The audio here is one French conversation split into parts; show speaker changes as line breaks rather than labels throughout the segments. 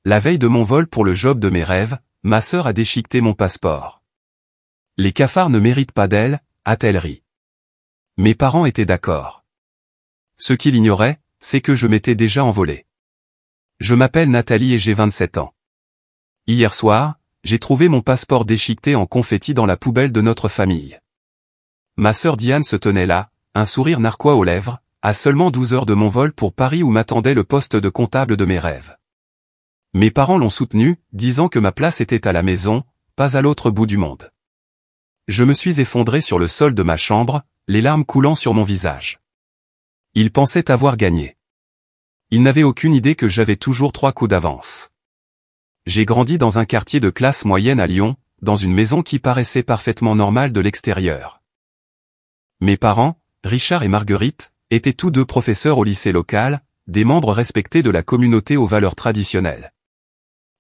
La veille de mon vol pour le job de mes rêves, ma sœur a déchiqueté mon passeport. Les cafards ne méritent pas d'elle, a-t-elle ri. Mes parents étaient d'accord. Ce qu'ils ignoraient, c'est que je m'étais déjà envolé. Je m'appelle Nathalie et j'ai 27 ans. Hier soir, j'ai trouvé mon passeport déchiqueté en confetti dans la poubelle de notre famille. Ma sœur Diane se tenait là, un sourire narquois aux lèvres, à seulement 12 heures de mon vol pour Paris où m'attendait le poste de comptable de mes rêves. Mes parents l'ont soutenu, disant que ma place était à la maison, pas à l'autre bout du monde. Je me suis effondré sur le sol de ma chambre, les larmes coulant sur mon visage. Ils pensaient avoir gagné. Ils n'avaient aucune idée que j'avais toujours 3 coups d'avance. J'ai grandi dans un quartier de classe moyenne à Lyon, dans une maison qui paraissait parfaitement normale de l'extérieur. Mes parents, Richard et Marguerite, étaient tous deux professeurs au lycée local, des membres respectés de la communauté aux valeurs traditionnelles.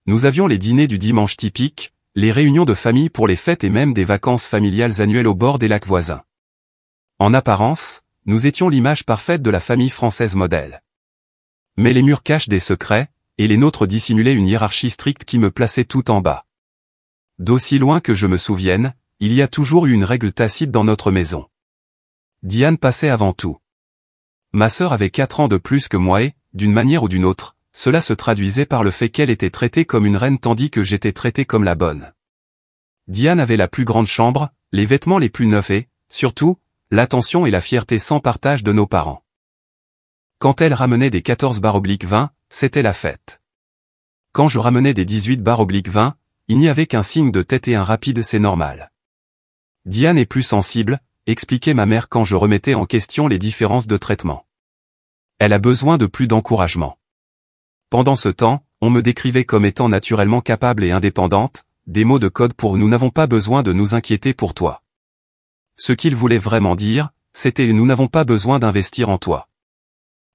Nous avions les dîners du dimanche typiques, les réunions de famille pour les fêtes et même des vacances familiales annuelles au bord des lacs voisins. En apparence, nous étions l'image parfaite de la famille française modèle. Mais les murs cachent des secrets, et les nôtres dissimulaient une hiérarchie stricte qui me plaçait tout en bas. D'aussi loin que je me souvienne, il y a toujours eu une règle tacite dans notre maison. Diane passait avant tout. Ma sœur avait 4 ans de plus que moi et, d'une manière ou d'une autre, cela se traduisait par le fait qu'elle était traitée comme une reine tandis que j'étais traité comme la bonne. Diane avait la plus grande chambre, les vêtements les plus neufs et, surtout, l'attention et la fierté sans partage de nos parents. Quand elle ramenait des 14/20, c'était la fête. Quand je ramenais des 18/20, il n'y avait qu'un signe de tête et un rapide c'est normal. Diane est plus sensible, expliquait ma mère quand je remettais en question les différences de traitement. Elle a besoin de plus d'encouragement. Pendant ce temps, on me décrivait comme étant naturellement capable et indépendante, des mots de code pour nous n'avons pas besoin de nous inquiéter pour toi. Ce qu'il voulait vraiment dire, c'était nous n'avons pas besoin d'investir en toi.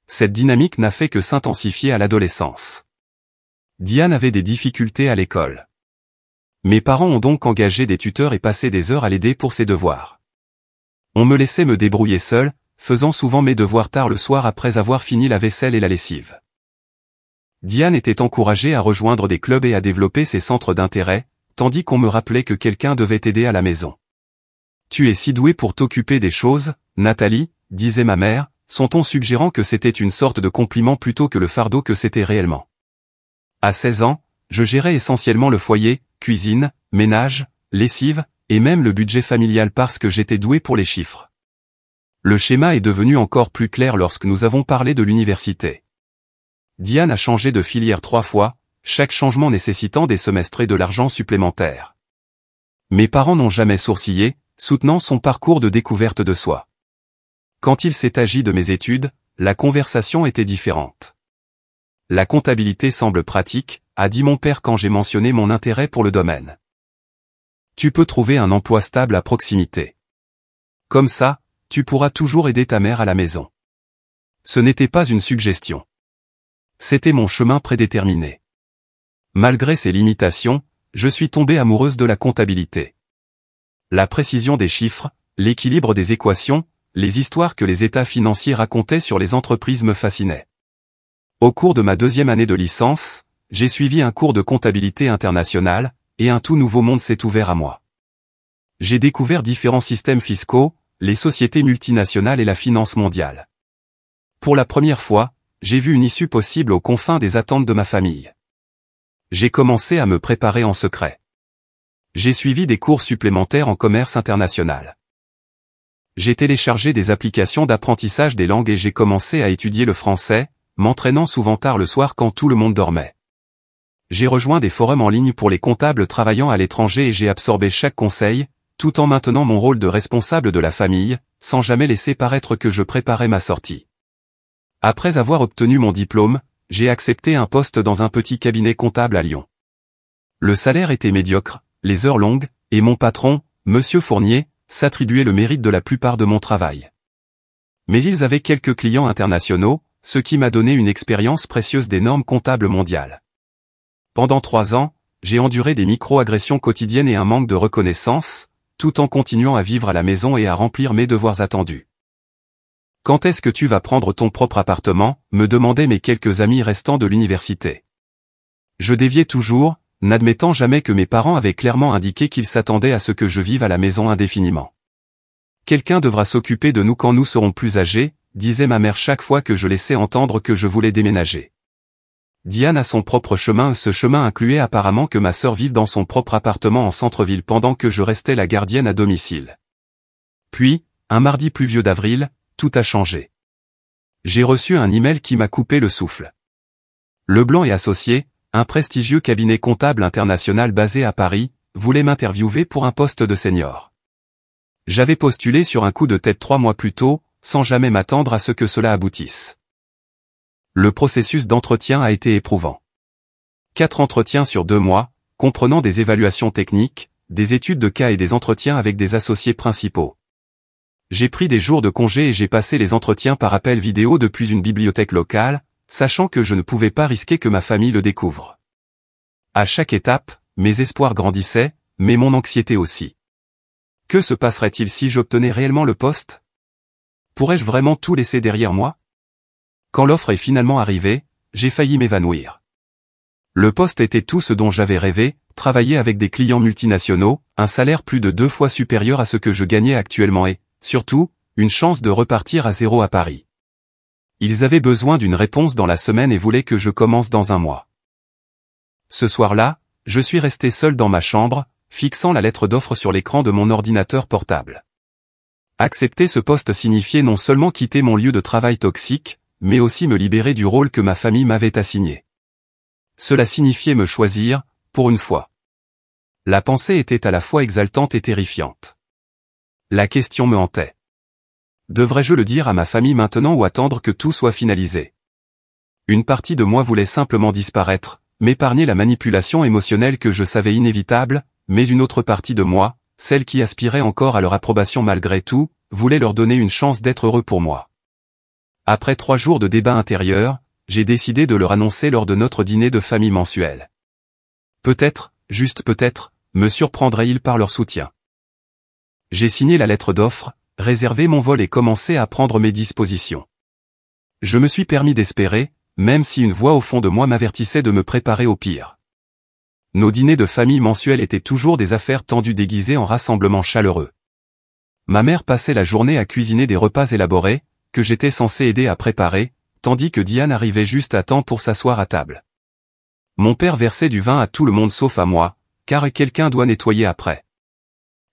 Cette dynamique n'a fait que s'intensifier à l'adolescence. Diane avait des difficultés à l'école. Mes parents ont donc engagé des tuteurs et passé des heures à l'aider pour ses devoirs. On me laissait me débrouiller seul, faisant souvent mes devoirs tard le soir après avoir fini la vaisselle et la lessive. Diane était encouragée à rejoindre des clubs et à développer ses centres d'intérêt, tandis qu'on me rappelait que quelqu'un devait t'aider à la maison. Tu es si douée pour t'occuper des choses, Nathalie, disait ma mère, son ton suggérant que c'était une sorte de compliment plutôt que le fardeau que c'était réellement. À 16 ans, je gérais essentiellement le foyer, cuisine, ménage, lessive, et même le budget familial parce que j'étais doué pour les chiffres. Le schéma est devenu encore plus clair lorsque nous avons parlé de l'université. Diane a changé de filière 3 fois, chaque changement nécessitant des semestres et de l'argent supplémentaire. Mes parents n'ont jamais sourcillé, soutenant son parcours de découverte de soi. Quand il s'est agi de mes études, la conversation était différente. La comptabilité semble pratique, a dit mon père quand j'ai mentionné mon intérêt pour le domaine. Tu peux trouver un emploi stable à proximité. Comme ça, tu pourras toujours aider ta mère à la maison. Ce n'était pas une suggestion. C'était mon chemin prédéterminé. Malgré ses limitations, je suis tombé amoureuse de la comptabilité. La précision des chiffres, l'équilibre des équations, les histoires que les états financiers racontaient sur les entreprises me fascinaient. Au cours de ma 2e année de licence, j'ai suivi un cours de comptabilité internationale, et un tout nouveau monde s'est ouvert à moi. J'ai découvert différents systèmes fiscaux, les sociétés multinationales et la finance mondiale. Pour la première fois, j'ai vu une issue possible aux confins des attentes de ma famille. J'ai commencé à me préparer en secret. J'ai suivi des cours supplémentaires en commerce international. J'ai téléchargé des applications d'apprentissage des langues et j'ai commencé à étudier le français, m'entraînant souvent tard le soir quand tout le monde dormait. J'ai rejoint des forums en ligne pour les comptables travaillant à l'étranger et j'ai absorbé chaque conseil, tout en maintenant mon rôle de responsable de la famille, sans jamais laisser paraître que je préparais ma sortie. Après avoir obtenu mon diplôme, j'ai accepté un poste dans un petit cabinet comptable à Lyon. Le salaire était médiocre, les heures longues, et mon patron, Monsieur Fournier, s'attribuait le mérite de la plupart de mon travail. Mais ils avaient quelques clients internationaux, ce qui m'a donné une expérience précieuse des normes comptables mondiales. Pendant 3 ans, j'ai enduré des micro-agressions quotidiennes et un manque de reconnaissance, tout en continuant à vivre à la maison et à remplir mes devoirs attendus. Quand est-ce que tu vas prendre ton propre appartement, me demandaient mes quelques amis restants de l'université. Je déviais toujours, n'admettant jamais que mes parents avaient clairement indiqué qu'ils s'attendaient à ce que je vive à la maison indéfiniment. Quelqu'un devra s'occuper de nous quand nous serons plus âgés, disait ma mère chaque fois que je laissais entendre que je voulais déménager. Diane a son propre chemin, ce chemin incluait apparemment que ma sœur vive dans son propre appartement en centre-ville pendant que je restais la gardienne à domicile. Puis, un mardi pluvieux d'avril, tout a changé. J'ai reçu un email qui m'a coupé le souffle. Leblanc et Associés, un prestigieux cabinet comptable international basé à Paris, voulait m'interviewer pour un poste de senior. J'avais postulé sur un coup de tête 3 mois plus tôt, sans jamais m'attendre à ce que cela aboutisse. Le processus d'entretien a été éprouvant. 4 entretiens sur 2 mois, comprenant des évaluations techniques, des études de cas et des entretiens avec des associés principaux. J'ai pris des jours de congé et j'ai passé les entretiens par appel vidéo depuis une bibliothèque locale, sachant que je ne pouvais pas risquer que ma famille le découvre. À chaque étape, mes espoirs grandissaient, mais mon anxiété aussi. Que se passerait-il si j'obtenais réellement le poste? Pourrais-je vraiment tout laisser derrière moi? Quand l'offre est finalement arrivée, j'ai failli m'évanouir. Le poste était tout ce dont j'avais rêvé, travailler avec des clients multinationaux, un salaire plus de 2 fois supérieur à ce que je gagnais actuellement et, surtout, une chance de repartir à zéro à Paris. Ils avaient besoin d'une réponse dans la semaine et voulaient que je commence dans un mois. Ce soir-là, je suis resté seul dans ma chambre, fixant la lettre d'offre sur l'écran de mon ordinateur portable. Accepter ce poste signifiait non seulement quitter mon lieu de travail toxique, mais aussi me libérer du rôle que ma famille m'avait assigné. Cela signifiait me choisir, pour une fois. La pensée était à la fois exaltante et terrifiante. La question me hantait. Devrais-je le dire à ma famille maintenant ou attendre que tout soit finalisé? Une partie de moi voulait simplement disparaître, m'épargner la manipulation émotionnelle que je savais inévitable, mais une autre partie de moi, celle qui aspirait encore à leur approbation malgré tout, voulait leur donner une chance d'être heureux pour moi. Après 3 jours de débat intérieur, j'ai décidé de leur annoncer lors de notre dîner de famille mensuel. Peut-être, juste peut-être, me surprendraient-ils par leur soutien. J'ai signé la lettre d'offre, réservé mon vol et commencé à prendre mes dispositions. Je me suis permis d'espérer, même si une voix au fond de moi m'avertissait de me préparer au pire. Nos dîners de famille mensuels étaient toujours des affaires tendues déguisées en rassemblements chaleureux. Ma mère passait la journée à cuisiner des repas élaborés, que j'étais censé aider à préparer, tandis que Diane arrivait juste à temps pour s'asseoir à table. Mon père versait du vin à tout le monde sauf à moi, car quelqu'un doit nettoyer après.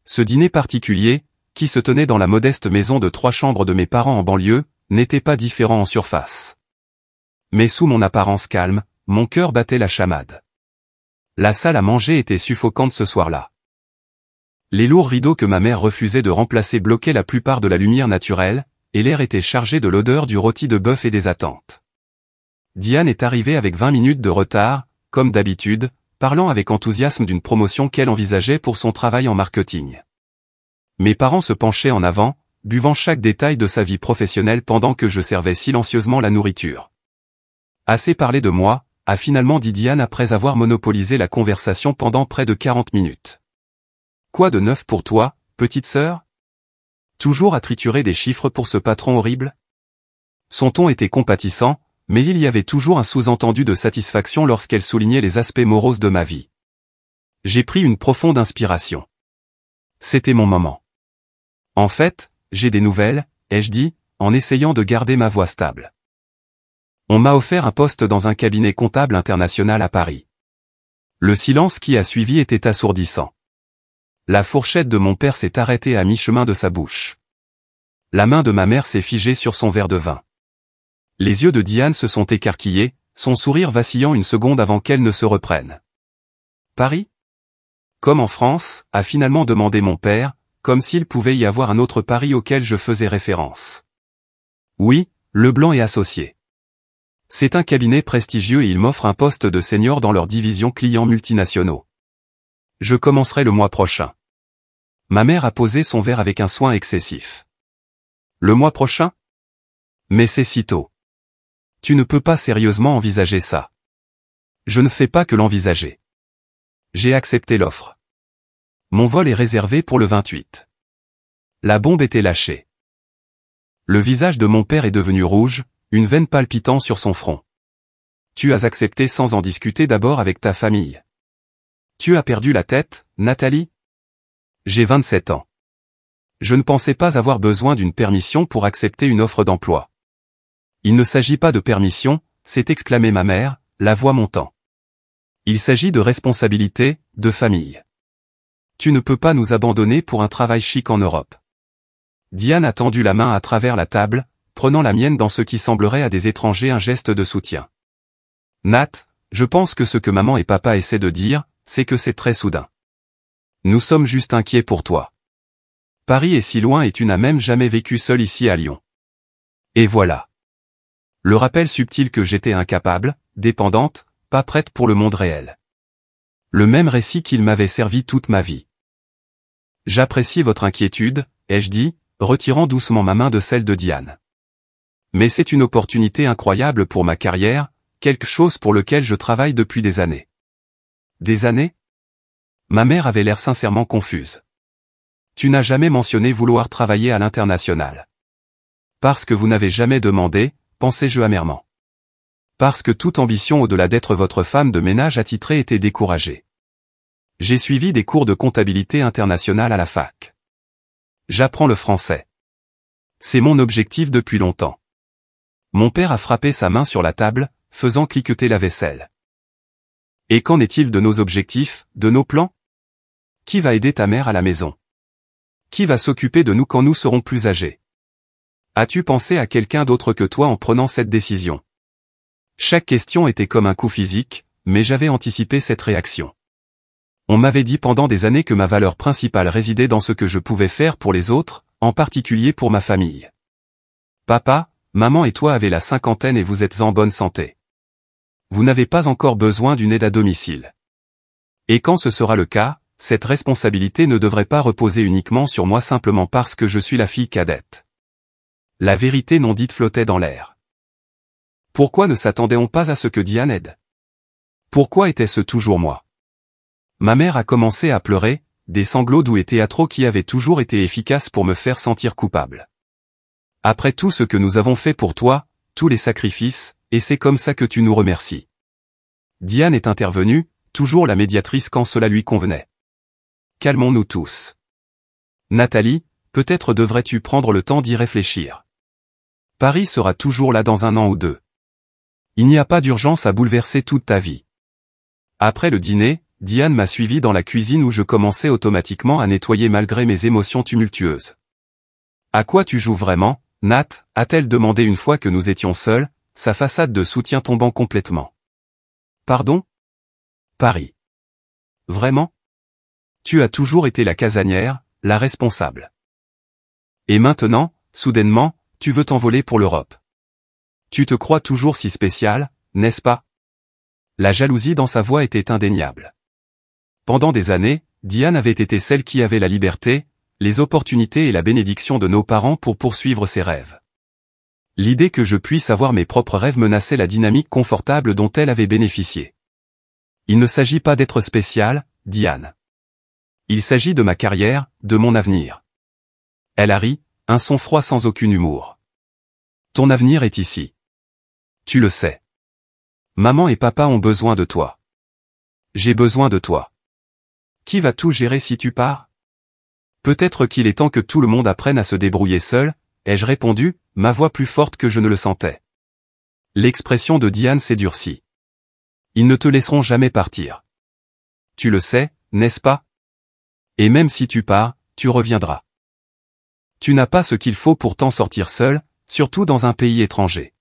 Ce dîner particulier, qui se tenait dans la modeste maison de 3 chambres de mes parents en banlieue, n'était pas différent en surface. Mais sous mon apparence calme, mon cœur battait la chamade. La salle à manger était suffocante ce soir-là. Les lourds rideaux que ma mère refusait de remplacer bloquaient la plupart de la lumière naturelle, et l'air était chargé de l'odeur du rôti de bœuf et des attentes. Diane est arrivée avec 20 minutes de retard, comme d'habitude, parlant avec enthousiasme d'une promotion qu'elle envisageait pour son travail en marketing. Mes parents se penchaient en avant, buvant chaque détail de sa vie professionnelle pendant que je servais silencieusement la nourriture. Assez parlé de moi, a finalement dit Diane après avoir monopolisé la conversation pendant près de 40 minutes. Quoi de neuf pour toi, petite sœur? Toujours à triturer des chiffres pour ce patron horrible? Son ton était compatissant, mais il y avait toujours un sous-entendu de satisfaction lorsqu'elle soulignait les aspects moroses de ma vie. J'ai pris une profonde inspiration. C'était mon moment. En fait, j'ai des nouvelles, ai-je dit, en essayant de garder ma voix stable. On m'a offert un poste dans un cabinet comptable international à Paris. Le silence qui a suivi était assourdissant. La fourchette de mon père s'est arrêtée à mi-chemin de sa bouche. La main de ma mère s'est figée sur son verre de vin. Les yeux de Diane se sont écarquillés, son sourire vacillant une seconde avant qu'elle ne se reprenne. Paris? Comme en France, a finalement demandé mon père, comme s'il pouvait y avoir un autre Paris auquel je faisais référence. Oui, Leblanc et Associés. C'est un cabinet prestigieux et il m'offre un poste de senior dans leur division clients multinationaux. Je commencerai le mois prochain. Ma mère a posé son verre avec un soin excessif. Le mois prochain? Mais c'est si tôt. Tu ne peux pas sérieusement envisager ça. Je ne fais pas que l'envisager. J'ai accepté l'offre. Mon vol est réservé pour le 28. La bombe était lâchée. Le visage de mon père est devenu rouge, une veine palpitant sur son front. Tu as accepté sans en discuter d'abord avec ta famille. Tu as perdu la tête, Nathalie? J'ai 27 ans. Je ne pensais pas avoir besoin d'une permission pour accepter une offre d'emploi. Il ne s'agit pas de permission, s'est exclamée ma mère, la voix montant. Il s'agit de responsabilité, de famille. Tu ne peux pas nous abandonner pour un travail chic en Europe. Diane a tendu la main à travers la table, prenant la mienne dans ce qui semblerait à des étrangers un geste de soutien. Nat, je pense que ce que maman et papa essaient de dire, c'est que c'est très soudain. Nous sommes juste inquiets pour toi. Paris est si loin et tu n'as même jamais vécu seul ici à Lyon. Et voilà. Le rappel subtil que j'étais incapable, dépendante, pas prête pour le monde réel. Le même récit qu'il m'avait servi toute ma vie. J'apprécie votre inquiétude, ai-je dit, retirant doucement ma main de celle de Diane. Mais c'est une opportunité incroyable pour ma carrière, quelque chose pour lequel je travaille depuis des années. Des années? Ma mère avait l'air sincèrement confuse. Tu n'as jamais mentionné vouloir travailler à l'international. Parce que vous n'avez jamais demandé, pensai-je amèrement. Parce que toute ambition au-delà d'être votre femme de ménage attitrée était découragée. J'ai suivi des cours de comptabilité internationale à la fac. J'apprends le français. C'est mon objectif depuis longtemps. Mon père a frappé sa main sur la table, faisant cliqueter la vaisselle. Et qu'en est-il de nos objectifs, de nos plans? Qui va aider ta mère à la maison? Qui va s'occuper de nous quand nous serons plus âgés? As-tu pensé à quelqu'un d'autre que toi en prenant cette décision? Chaque question était comme un coup physique, mais j'avais anticipé cette réaction. On m'avait dit pendant des années que ma valeur principale résidait dans ce que je pouvais faire pour les autres, en particulier pour ma famille. Papa, maman et toi avez la cinquantaine et vous êtes en bonne santé. Vous n'avez pas encore besoin d'une aide à domicile. Et quand ce sera le cas, cette responsabilité ne devrait pas reposer uniquement sur moi simplement parce que je suis la fille cadette. La vérité non dite flottait dans l'air. Pourquoi ne s'attendait-on pas à ce que Diane aide? Pourquoi était-ce toujours moi? Ma mère a commencé à pleurer, des sanglots doux et théâtraux qui avaient toujours été efficaces pour me faire sentir coupable. Après tout ce que nous avons fait pour toi, tous les sacrifices, et c'est comme ça que tu nous remercies. Diane est intervenue, toujours la médiatrice quand cela lui convenait. Calmons-nous tous. Nathalie, peut-être devrais-tu prendre le temps d'y réfléchir. Paris sera toujours là dans 1 an ou 2. Il n'y a pas d'urgence à bouleverser toute ta vie. Après le dîner, Diane m'a suivi dans la cuisine où je commençais automatiquement à nettoyer malgré mes émotions tumultueuses. À quoi tu joues vraiment, Nat, a-t-elle demandé une fois que nous étions seuls, sa façade de soutien tombant complètement. Pardon? Paris. Vraiment? Tu as toujours été la casanière, la responsable. Et maintenant, soudainement, tu veux t'envoler pour l'Europe. Tu te crois toujours si spécial, n'est-ce pas? La jalousie dans sa voix était indéniable. Pendant des années, Diane avait été celle qui avait la liberté, les opportunités et la bénédiction de nos parents pour poursuivre ses rêves. L'idée que je puisse avoir mes propres rêves menaçait la dynamique confortable dont elle avait bénéficié. Il ne s'agit pas d'être spécial, Diane. Il s'agit de ma carrière, de mon avenir. Elle a ri, un son froid sans aucun humour. Ton avenir est ici. Tu le sais. Maman et papa ont besoin de toi. J'ai besoin de toi. Qui va tout gérer si tu pars? Peut-être qu'il est temps que tout le monde apprenne à se débrouiller seul, ai-je répondu, ma voix plus forte que je ne le sentais. L'expression de Diane s'est durcie. Ils ne te laisseront jamais partir. Tu le sais, n'est-ce pas? Et même si tu pars, tu reviendras. Tu n'as pas ce qu'il faut pour t'en sortir seul, surtout dans un pays étranger.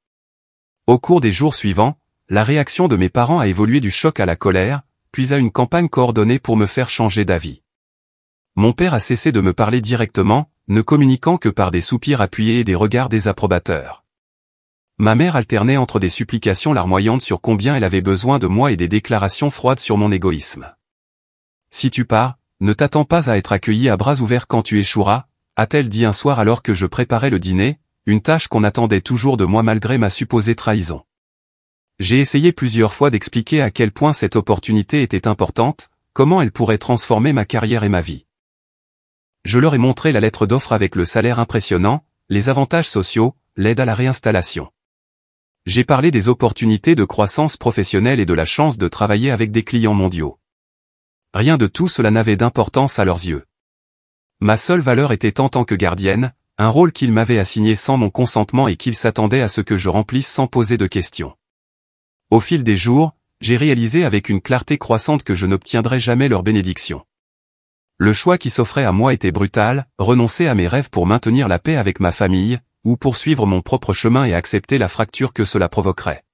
Au cours des jours suivants, la réaction de mes parents a évolué du choc à la colère, puis à une campagne coordonnée pour me faire changer d'avis. Mon père a cessé de me parler directement, ne communiquant que par des soupirs appuyés et des regards désapprobateurs. Ma mère alternait entre des supplications larmoyantes sur combien elle avait besoin de moi et des déclarations froides sur mon égoïsme. Si tu pars, ne t'attends pas à être accueilli à bras ouverts quand tu échoueras, a-t-elle dit un soir alors que je préparais le dîner, une tâche qu'on attendait toujours de moi malgré ma supposée trahison. J'ai essayé plusieurs fois d'expliquer à quel point cette opportunité était importante, comment elle pourrait transformer ma carrière et ma vie. Je leur ai montré la lettre d'offre avec le salaire impressionnant, les avantages sociaux, l'aide à la réinstallation. J'ai parlé des opportunités de croissance professionnelle et de la chance de travailler avec des clients mondiaux. Rien de tout cela n'avait d'importance à leurs yeux. Ma seule valeur était en tant que gardienne, un rôle qu'ils m'avaient assigné sans mon consentement et qu'ils s'attendaient à ce que je remplisse sans poser de questions. Au fil des jours, j'ai réalisé avec une clarté croissante que je n'obtiendrais jamais leur bénédiction. Le choix qui s'offrait à moi était brutal, renoncer à mes rêves pour maintenir la paix avec ma famille, ou poursuivre mon propre chemin et accepter la fracture que cela provoquerait.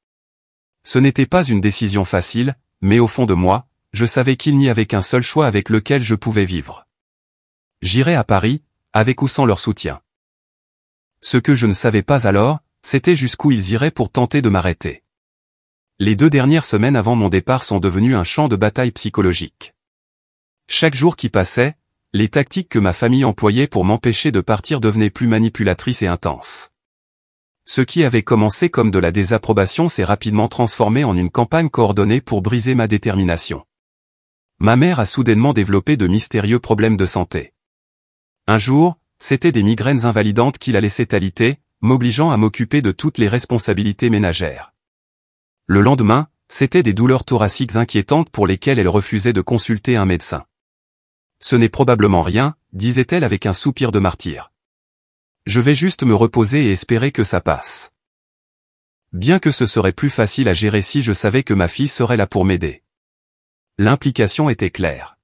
Ce n'était pas une décision facile, mais au fond de moi, je savais qu'il n'y avait qu'un seul choix avec lequel je pouvais vivre. J'irais à Paris, avec ou sans leur soutien. Ce que je ne savais pas alors, c'était jusqu'où ils iraient pour tenter de m'arrêter. Les 2 dernières semaines avant mon départ sont devenues un champ de bataille psychologique. Chaque jour qui passait, les tactiques que ma famille employait pour m'empêcher de partir devenaient plus manipulatrices et intenses. Ce qui avait commencé comme de la désapprobation s'est rapidement transformé en une campagne coordonnée pour briser ma détermination. Ma mère a soudainement développé de mystérieux problèmes de santé. Un jour, c'était des migraines invalidantes qui la laissaient alité, m'obligeant à m'occuper de toutes les responsabilités ménagères. Le lendemain, c'était des douleurs thoraciques inquiétantes pour lesquelles elle refusait de consulter un médecin. Ce n'est probablement rien, disait-elle avec un soupir de martyr. Je vais juste me reposer et espérer que ça passe. Bien que ce serait plus facile à gérer si je savais que ma fille serait là pour m'aider. L'implication était claire.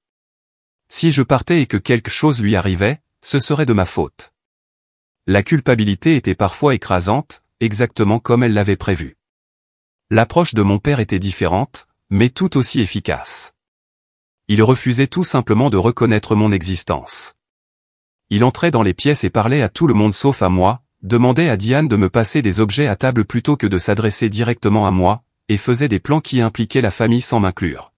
Si je partais et que quelque chose lui arrivait, ce serait de ma faute. La culpabilité était parfois écrasante, exactement comme elle l'avait prévu. L'approche de mon père était différente, mais tout aussi efficace. Il refusait tout simplement de reconnaître mon existence. Il entrait dans les pièces et parlait à tout le monde sauf à moi, demandait à Diane de me passer des objets à table plutôt que de s'adresser directement à moi, et faisait des plans qui impliquaient la famille sans m'inclure.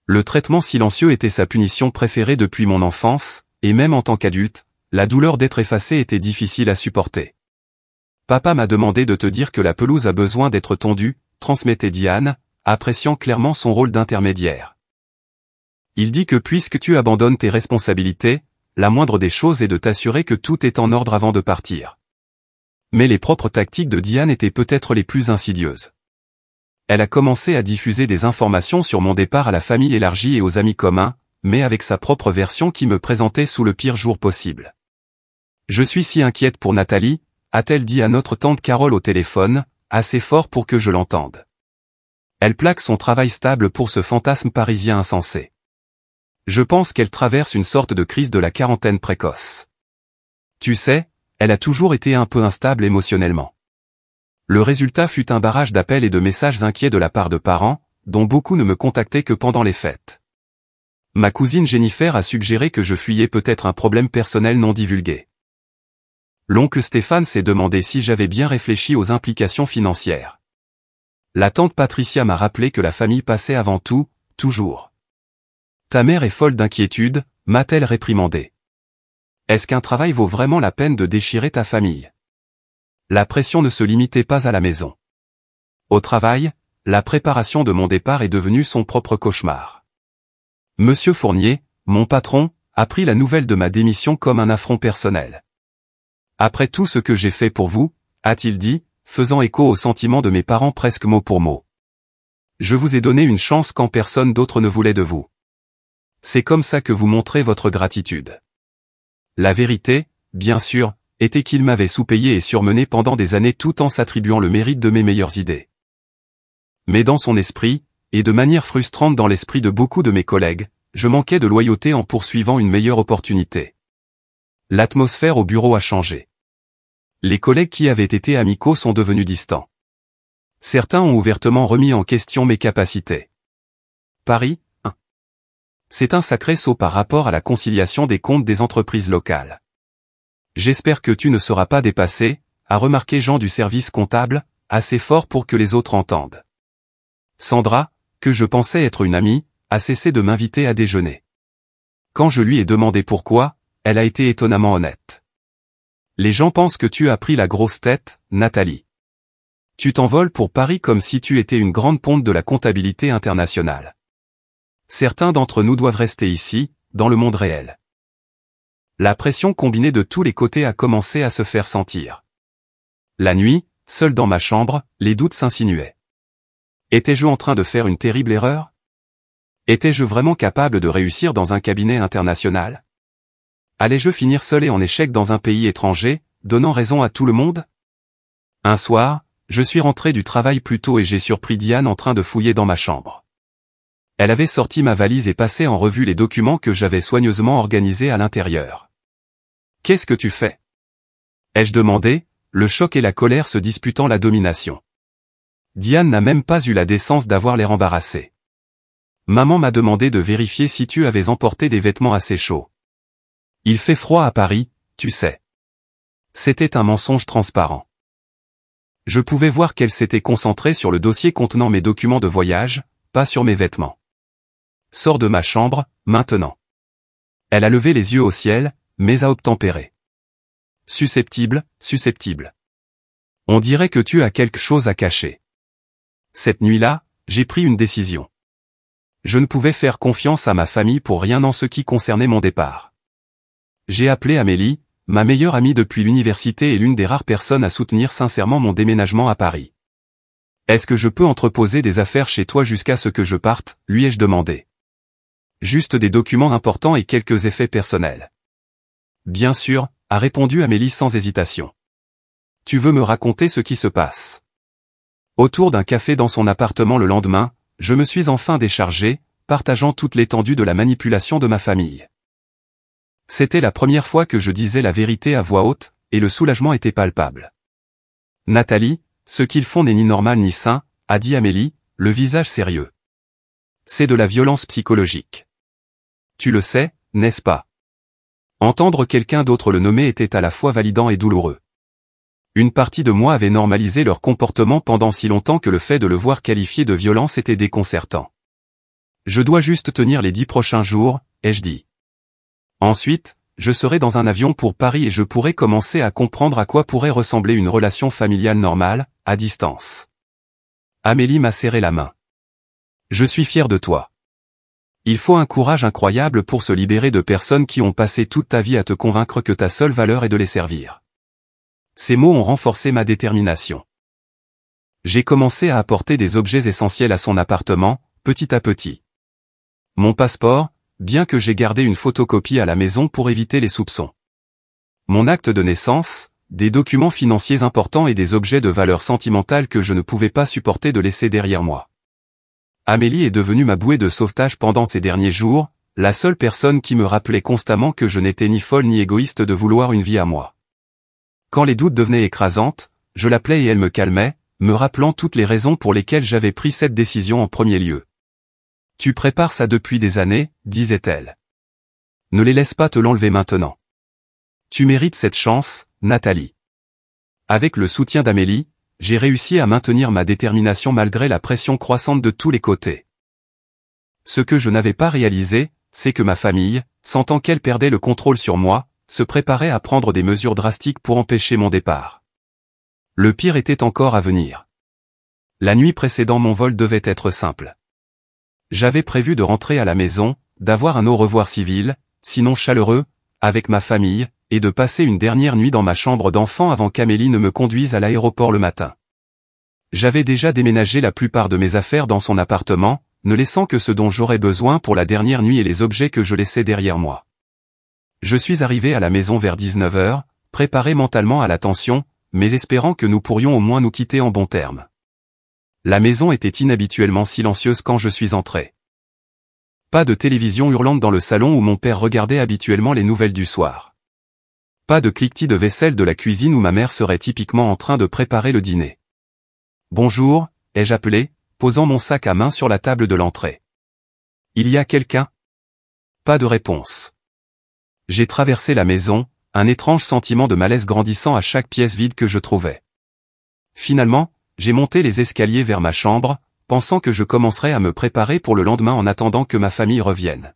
Le traitement silencieux était sa punition préférée depuis mon enfance, et même en tant qu'adulte, la douleur d'être effacé était difficile à supporter. Papa m'a demandé de te dire que la pelouse a besoin d'être tondue, transmettait Diane, appréciant clairement son rôle d'intermédiaire. Il dit que puisque tu abandonnes tes responsabilités, la moindre des choses est de t'assurer que tout est en ordre avant de partir. Mais les propres tactiques de Diane étaient peut-être les plus insidieuses. Elle a commencé à diffuser des informations sur mon départ à la famille élargie et aux amis communs, mais avec sa propre version qui me présentait sous le pire jour possible. Je suis si inquiète pour Nathalie, a-t-elle dit à notre tante Carole au téléphone, assez fort pour que je l'entende. Elle plaque son travail stable pour ce fantasme parisien insensé. Je pense qu'elle traverse une sorte de crise de la quarantaine précoce. Tu sais, elle a toujours été un peu instable émotionnellement. Le résultat fut un barrage d'appels et de messages inquiets de la part de parents, dont beaucoup ne me contactaient que pendant les fêtes. Ma cousine Jennifer a suggéré que je fuyais peut-être un problème personnel non divulgué. L'oncle Stéphane s'est demandé si j'avais bien réfléchi aux implications financières. La tante Patricia m'a rappelé que la famille passait avant tout, toujours. Ta mère est folle d'inquiétude, m'a-t-elle réprimandé. Est-ce qu'un travail vaut vraiment la peine de déchirer ta famille? La pression ne se limitait pas à la maison. Au travail, la préparation de mon départ est devenue son propre cauchemar. Monsieur Fournier, mon patron, a pris la nouvelle de ma démission comme un affront personnel. Après tout ce que j'ai fait pour vous, a-t-il dit, faisant écho aux sentiments de mes parents presque mot pour mot. Je vous ai donné une chance quand personne d'autre ne voulait de vous. C'est comme ça que vous montrez votre gratitude. La vérité, bien sûr, était qu'il m'avait sous-payé et surmené pendant des années tout en s'attribuant le mérite de mes meilleures idées. Mais dans son esprit, et de manière frustrante dans l'esprit de beaucoup de mes collègues, je manquais de loyauté en poursuivant une meilleure opportunité. L'atmosphère au bureau a changé. Les collègues qui avaient été amicaux sont devenus distants. Certains ont ouvertement remis en question mes capacités. Paris, 1. C'est un sacré saut par rapport à la conciliation des comptes des entreprises locales. J'espère que tu ne seras pas dépassé, a remarqué Jean du service comptable, assez fort pour que les autres entendent. Sandra, que je pensais être une amie, a cessé de m'inviter à déjeuner. Quand je lui ai demandé pourquoi, elle a été étonnamment honnête. Les gens pensent que tu as pris la grosse tête, Nathalie. Tu t'envoles pour Paris comme si tu étais une grande ponte de la comptabilité internationale. Certains d'entre nous doivent rester ici, dans le monde réel. La pression combinée de tous les côtés a commencé à se faire sentir. La nuit, seul dans ma chambre, les doutes s'insinuaient. Étais-je en train de faire une terrible erreur? Étais-je vraiment capable de réussir dans un cabinet international? Allais-je finir seul et en échec dans un pays étranger, donnant raison à tout le monde? Un soir, je suis rentré du travail plus tôt et j'ai surpris Diane en train de fouiller dans ma chambre. Elle avait sorti ma valise et passé en revue les documents que j'avais soigneusement organisés à l'intérieur. « Qu'est-ce que tu fais ?» ai-je demandé, le choc et la colère se disputant la domination. Diane n'a même pas eu la décence d'avoir l'air embarrassée. Maman m'a demandé de vérifier si tu avais emporté des vêtements assez chauds. Il fait froid à Paris, tu sais. C'était un mensonge transparent. Je pouvais voir qu'elle s'était concentrée sur le dossier contenant mes documents de voyage, pas sur mes vêtements. Sors de ma chambre, maintenant. Elle a levé les yeux au ciel, mais a obtempéré. Susceptible, susceptible. On dirait que tu as quelque chose à cacher. Cette nuit-là, j'ai pris une décision. Je ne pouvais faire confiance à ma famille pour rien en ce qui concernait mon départ. J'ai appelé Amélie, ma meilleure amie depuis l'université et l'une des rares personnes à soutenir sincèrement mon déménagement à Paris. Est-ce que je peux entreposer des affaires chez toi jusqu'à ce que je parte, lui ai-je demandé. Juste des documents importants et quelques effets personnels. Bien sûr, a répondu Amélie sans hésitation. Tu veux me raconter ce qui se passe? Autour d'un café dans son appartement le lendemain, je me suis enfin déchargé, partageant toute l'étendue de la manipulation de ma famille. C'était la première fois que je disais la vérité à voix haute, et le soulagement était palpable. Nathalie, ce qu'ils font n'est ni normal ni sain, a dit Amélie, le visage sérieux. C'est de la violence psychologique. Tu le sais, n'est-ce pas? Entendre quelqu'un d'autre le nommer était à la fois validant et douloureux. Une partie de moi avait normalisé leur comportement pendant si longtemps que le fait de le voir qualifié de violence était déconcertant. Je dois juste tenir les 10 prochains jours, ai-je dit. Ensuite, je serai dans un avion pour Paris et je pourrai commencer à comprendre à quoi pourrait ressembler une relation familiale normale, à distance. Amélie m'a serré la main. Je suis fier de toi. Il faut un courage incroyable pour se libérer de personnes qui ont passé toute ta vie à te convaincre que ta seule valeur est de les servir. Ces mots ont renforcé ma détermination. J'ai commencé à apporter des objets essentiels à son appartement, petit à petit. Mon passeport, bien que j'ai gardé une photocopie à la maison pour éviter les soupçons. Mon acte de naissance, des documents financiers importants et des objets de valeur sentimentale que je ne pouvais pas supporter de laisser derrière moi. Amélie est devenue ma bouée de sauvetage pendant ces derniers jours, la seule personne qui me rappelait constamment que je n'étais ni folle ni égoïste de vouloir une vie à moi. Quand les doutes devenaient écrasantes, je l'appelais et elle me calmait, me rappelant toutes les raisons pour lesquelles j'avais pris cette décision en premier lieu. Tu prépares ça depuis des années, disait-elle. Ne les laisse pas te l'enlever maintenant. Tu mérites cette chance, Nathalie. Avec le soutien d'Amélie, j'ai réussi à maintenir ma détermination malgré la pression croissante de tous les côtés. Ce que je n'avais pas réalisé, c'est que ma famille, sentant qu'elle perdait le contrôle sur moi, se préparait à prendre des mesures drastiques pour empêcher mon départ. Le pire était encore à venir. La nuit précédant mon vol devait être simple. J'avais prévu de rentrer à la maison, d'avoir un au revoir civil, sinon chaleureux, avec ma famille, et de passer une dernière nuit dans ma chambre d'enfant avant qu'Amélie ne me conduise à l'aéroport le matin. J'avais déjà déménagé la plupart de mes affaires dans son appartement, ne laissant que ce dont j'aurais besoin pour la dernière nuit et les objets que je laissais derrière moi. Je suis arrivé à la maison vers 19 h, préparé mentalement à l'attention, mais espérant que nous pourrions au moins nous quitter en bons termes. La maison était inhabituellement silencieuse quand je suis entré. Pas de télévision hurlante dans le salon où mon père regardait habituellement les nouvelles du soir. Pas de cliquetis de vaisselle de la cuisine où ma mère serait typiquement en train de préparer le dîner. Bonjour, ai-je appelé, posant mon sac à main sur la table de l'entrée. Il y a quelqu'un? Pas de réponse. J'ai traversé la maison, un étrange sentiment de malaise grandissant à chaque pièce vide que je trouvais. Finalement, j'ai monté les escaliers vers ma chambre, pensant que je commencerais à me préparer pour le lendemain en attendant que ma famille revienne.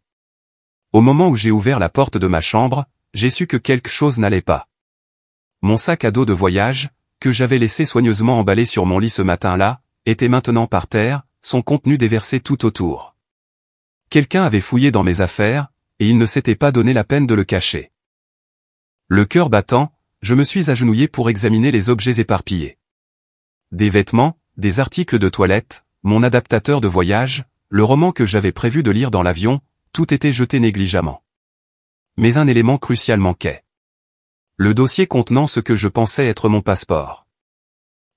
Au moment où j'ai ouvert la porte de ma chambre, j'ai su que quelque chose n'allait pas. Mon sac à dos de voyage, que j'avais laissé soigneusement emballé sur mon lit ce matin-là, était maintenant par terre, son contenu déversé tout autour. Quelqu'un avait fouillé dans mes affaires, et il ne s'était pas donné la peine de le cacher. Le cœur battant, je me suis agenouillé pour examiner les objets éparpillés. des vêtements, des articles de toilette, mon adaptateur de voyage, le roman que j'avais prévu de lire dans l'avion, tout était jeté négligemment. Mais un élément crucial manquait. Le dossier contenant ce que je pensais être mon passeport.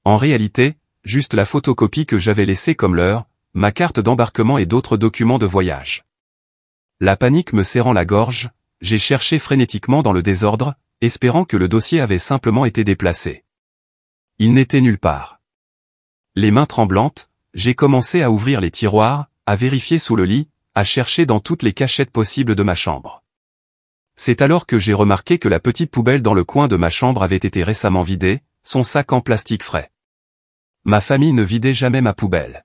En réalité, juste la photocopie que j'avais laissée comme l'heure, ma carte d'embarquement et d'autres documents de voyage. La panique me serrant la gorge, j'ai cherché frénétiquement dans le désordre, espérant que le dossier avait simplement été déplacé. Il n'était nulle part. Les mains tremblantes, j'ai commencé à ouvrir les tiroirs, à vérifier sous le lit, à chercher dans toutes les cachettes possibles de ma chambre. C'est alors que j'ai remarqué que la petite poubelle dans le coin de ma chambre avait été récemment vidée, son sac en plastique frais. Ma famille ne vidait jamais ma poubelle.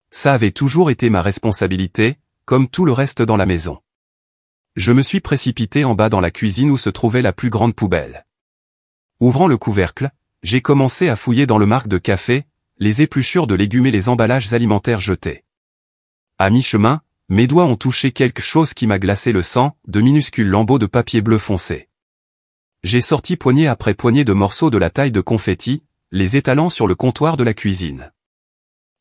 Ça avait toujours été ma responsabilité, comme tout le reste dans la maison. Je me suis précipité en bas dans la cuisine où se trouvait la plus grande poubelle. Ouvrant le couvercle, j'ai commencé à fouiller dans le marc de café, les épluchures de légumes et les emballages alimentaires jetés. À mi-chemin, mes doigts ont touché quelque chose qui m'a glacé le sang, de minuscules lambeaux de papier bleu foncé. J'ai sorti poignée après poignée de morceaux de la taille de confetti, les étalant sur le comptoir de la cuisine.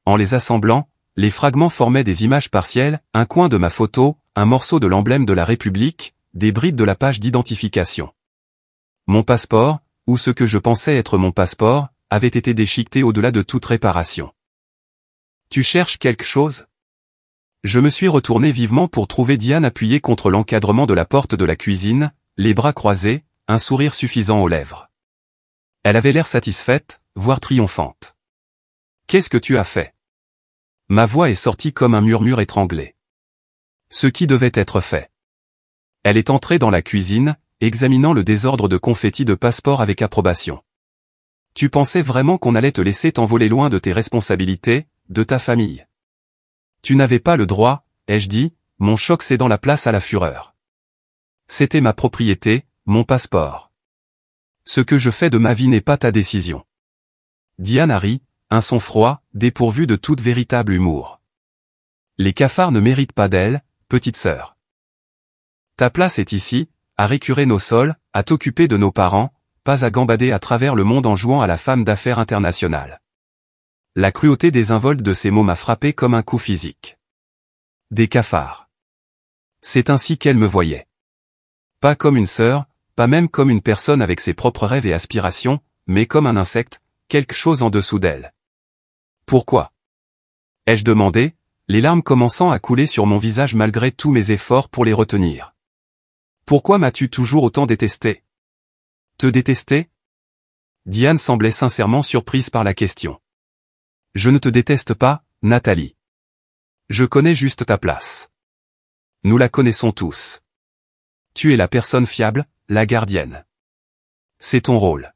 En les assemblant, les fragments formaient des images partielles, un coin de ma photo, un morceau de l'emblème de la République, des brides de la page d'identification. Mon passeport, ou ce que je pensais être mon passeport, avait été déchiqueté au-delà de toute réparation. Tu cherches quelque chose ? Je me suis retourné vivement pour trouver Diane appuyée contre l'encadrement de la porte de la cuisine, les bras croisés, un sourire suffisant aux lèvres. Elle avait l'air satisfaite, voire triomphante. « Qu'est-ce que tu as fait ?» Ma voix est sortie comme un murmure étranglé. Ce qui devait être fait. Elle est entrée dans la cuisine, examinant le désordre de confettis de passeport avec approbation. « Tu pensais vraiment qu'on allait te laisser t'envoler loin de tes responsabilités, de ta famille ? Tu n'avais pas le droit, ai-je dit, mon choc cédant la place à la fureur. C'était ma propriété, mon passeport. Ce que je fais de ma vie n'est pas ta décision. » Diane a ri, un son froid, dépourvu de toute véritable humour. Les cafards ne méritent pas d'elle, petite sœur. Ta place est ici, à récurer nos sols, à t'occuper de nos parents, pas à gambader à travers le monde en jouant à la femme d'affaires internationale. La cruauté désinvolte de ces mots m'a frappé comme un coup physique. Des cafards. C'est ainsi qu'elle me voyait. Pas comme une sœur, pas même comme une personne avec ses propres rêves et aspirations, mais comme un insecte, quelque chose en dessous d'elle. Pourquoi ? Ai-je demandé, les larmes commençant à couler sur mon visage malgré tous mes efforts pour les retenir. Pourquoi m'as-tu toujours autant détesté ? Te détester ? Diane semblait sincèrement surprise par la question. Je ne te déteste pas, Nathalie. Je connais juste ta place. Nous la connaissons tous. Tu es la personne fiable, la gardienne. C'est ton rôle.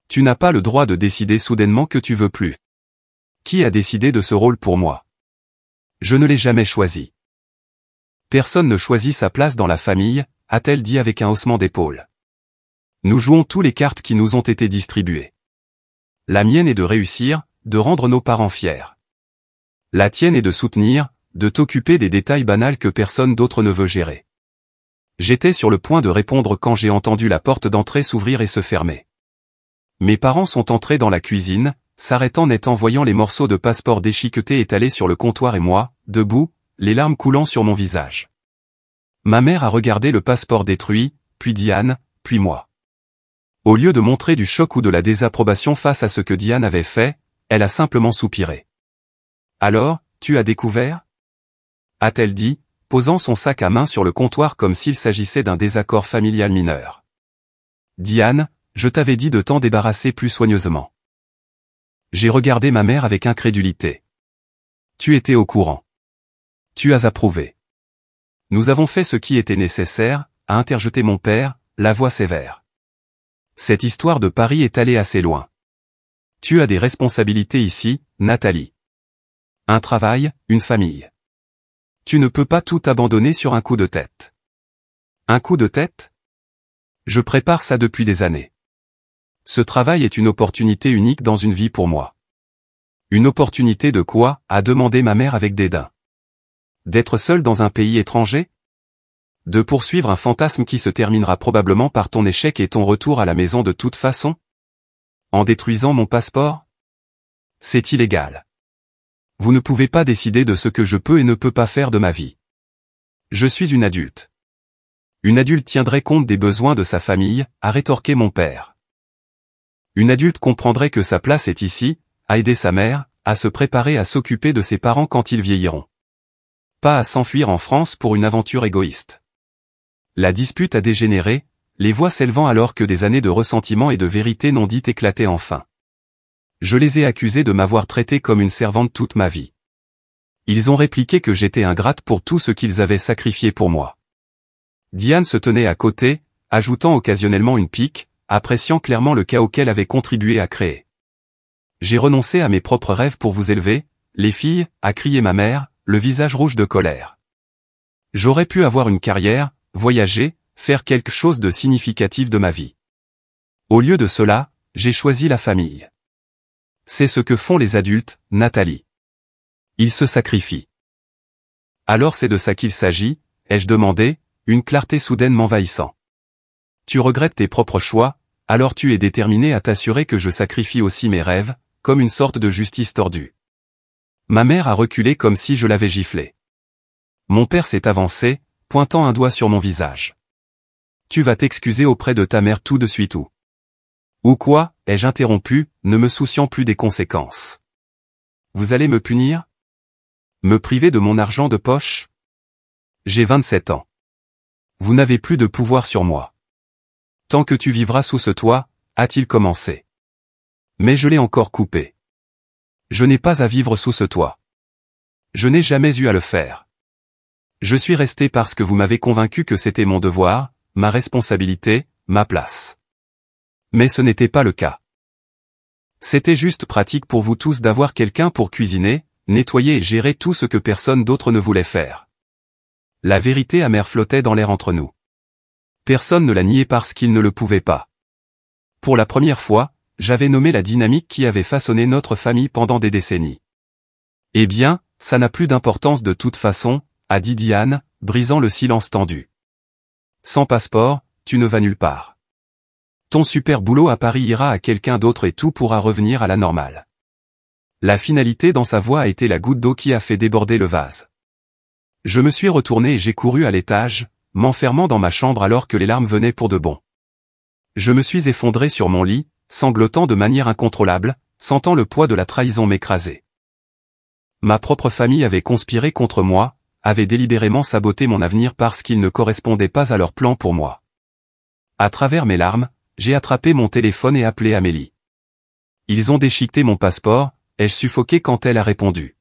Tu n'as pas le droit de décider soudainement que tu veux plus. Qui a décidé de ce rôle pour moi ? Je ne l'ai jamais choisi. Personne ne choisit sa place dans la famille, a-t-elle dit avec un haussement d'épaule. Nous jouons tous les cartes qui nous ont été distribuées. La mienne est de réussir, de rendre nos parents fiers. La tienne est de soutenir, de t'occuper des détails banals que personne d'autre ne veut gérer. J'étais sur le point de répondre quand j'ai entendu la porte d'entrée s'ouvrir et se fermer. Mes parents sont entrés dans la cuisine, s'arrêtant net en voyant les morceaux de passeport déchiquetés étalés sur le comptoir et moi, debout, les larmes coulant sur mon visage. Ma mère a regardé le passeport détruit, puis Diane, puis moi. Au lieu de montrer du choc ou de la désapprobation face à ce que Diane avait fait, elle a simplement soupiré. « Alors, tu as découvert ?» a-t-elle dit, posant son sac à main sur le comptoir comme s'il s'agissait d'un désaccord familial mineur. « Diane, je t'avais dit de t'en débarrasser plus soigneusement. » J'ai regardé ma mère avec incrédulité. « Tu étais au courant. Tu as approuvé. » « Nous avons fait ce qui était nécessaire, » a interjeté mon père, la voix sévère. « Cette histoire de Paris est allée assez loin. Tu as des responsabilités ici, Nathalie. Un travail, une famille. Tu ne peux pas tout abandonner sur un coup de tête. » Un coup de tête ? Je prépare ça depuis des années. Ce travail est une opportunité unique dans une vie pour moi. Une opportunité de quoi ? A demandé ma mère avec dédain. D'être seul dans un pays étranger ? De poursuivre un fantasme qui se terminera probablement par ton échec et ton retour à la maison de toute façon ? En détruisant mon passeport ? C'est illégal. Vous ne pouvez pas décider de ce que je peux et ne peux pas faire de ma vie. Je suis une adulte. Une adulte tiendrait compte des besoins de sa famille, a rétorqué mon père. Une adulte comprendrait que sa place est ici, à aider sa mère, à se préparer à s'occuper de ses parents quand ils vieilliront. Pas à s'enfuir en France pour une aventure égoïste. La dispute a dégénéré, les voix s'élevant alors que des années de ressentiment et de vérité non dites éclataient enfin. Je les ai accusés de m'avoir traité comme une servante toute ma vie. Ils ont répliqué que j'étais ingrate pour tout ce qu'ils avaient sacrifié pour moi. Diane se tenait à côté, ajoutant occasionnellement une pique, appréciant clairement le chaos qu'elle avait contribué à créer. J'ai renoncé à mes propres rêves pour vous élever, les filles, a crié ma mère, le visage rouge de colère. J'aurais pu avoir une carrière, voyager, faire quelque chose de significatif de ma vie. Au lieu de cela, j'ai choisi la famille. C'est ce que font les adultes, Nathalie. Ils se sacrifient. Alors c'est de ça qu'il s'agit, ai-je demandé, une clarté soudaine m'envahissant. Tu regrettes tes propres choix, alors tu es déterminé à t'assurer que je sacrifie aussi mes rêves, comme une sorte de justice tordue. Ma mère a reculé comme si je l'avais giflé. Mon père s'est avancé, pointant un doigt sur mon visage. Tu vas t'excuser auprès de ta mère tout de suite ou quoi, ai-je interrompu, ne me souciant plus des conséquences. Vous allez me punir? Me priver de mon argent de poche? J'ai 27 ans. Vous n'avez plus de pouvoir sur moi. Tant que tu vivras sous ce toit, a-t-il commencé. Mais je l'ai encore coupé. Je n'ai pas à vivre sous ce toit. Je n'ai jamais eu à le faire. Je suis resté parce que vous m'avez convaincu que c'était mon devoir, ma responsabilité, ma place. Mais ce n'était pas le cas. C'était juste pratique pour vous tous d'avoir quelqu'un pour cuisiner, nettoyer et gérer tout ce que personne d'autre ne voulait faire. La vérité amère flottait dans l'air entre nous. Personne ne la niait parce qu'il ne le pouvait pas. Pour la première fois, j'avais nommé la dynamique qui avait façonné notre famille pendant des décennies. Eh bien, ça n'a plus d'importance de toute façon, a dit Diane, brisant le silence tendu. Sans passeport, tu ne vas nulle part. Ton super boulot à Paris ira à quelqu'un d'autre et tout pourra revenir à la normale. La finalité dans sa voix a été la goutte d'eau qui a fait déborder le vase. Je me suis retourné et j'ai couru à l'étage, m'enfermant dans ma chambre alors que les larmes venaient pour de bon. Je me suis effondré sur mon lit, sanglotant de manière incontrôlable, sentant le poids de la trahison m'écraser. Ma propre famille avait conspiré contre moi, avait délibérément saboté mon avenir parce qu'il ne correspondait pas à leur plan pour moi. À travers mes larmes, j'ai attrapé mon téléphone et appelé Amélie. Ils ont déchiqueté mon passeport, ai-je suffoqué quand elle a répondu.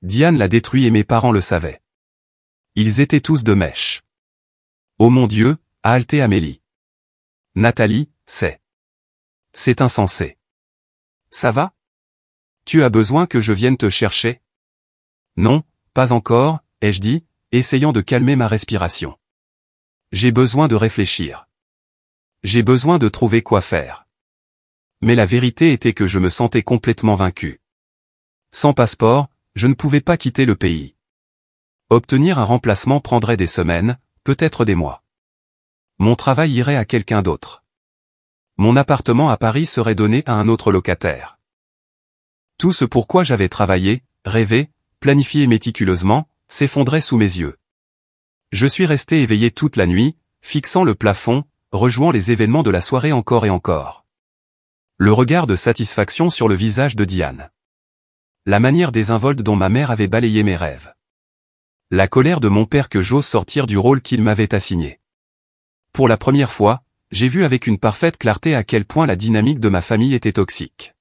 Diane l'a détruit et mes parents le savaient. Ils étaient tous de mèche. Oh mon Dieu, a haleté Amélie. Nathalie, c'est insensé. Ça va? Tu as besoin que je vienne te chercher? Non, pas encore, ai-je dit, essayant de calmer ma respiration. J'ai besoin de réfléchir. J'ai besoin de trouver quoi faire. Mais la vérité était que je me sentais complètement vaincu. Sans passeport, je ne pouvais pas quitter le pays. Obtenir un remplacement prendrait des semaines, peut-être des mois. Mon travail irait à quelqu'un d'autre. Mon appartement à Paris serait donné à un autre locataire. Tout ce pourquoi j'avais travaillé, rêvé, planifié méticuleusement, s'effondrait sous mes yeux. Je suis resté éveillé toute la nuit, fixant le plafond, rejouant les événements de la soirée encore et encore. Le regard de satisfaction sur le visage de Diane. La manière désinvolte dont ma mère avait balayé mes rêves. La colère de mon père que j'ose sortir du rôle qu'il m'avait assigné. Pour la première fois, j'ai vu avec une parfaite clarté à quel point la dynamique de ma famille était toxique.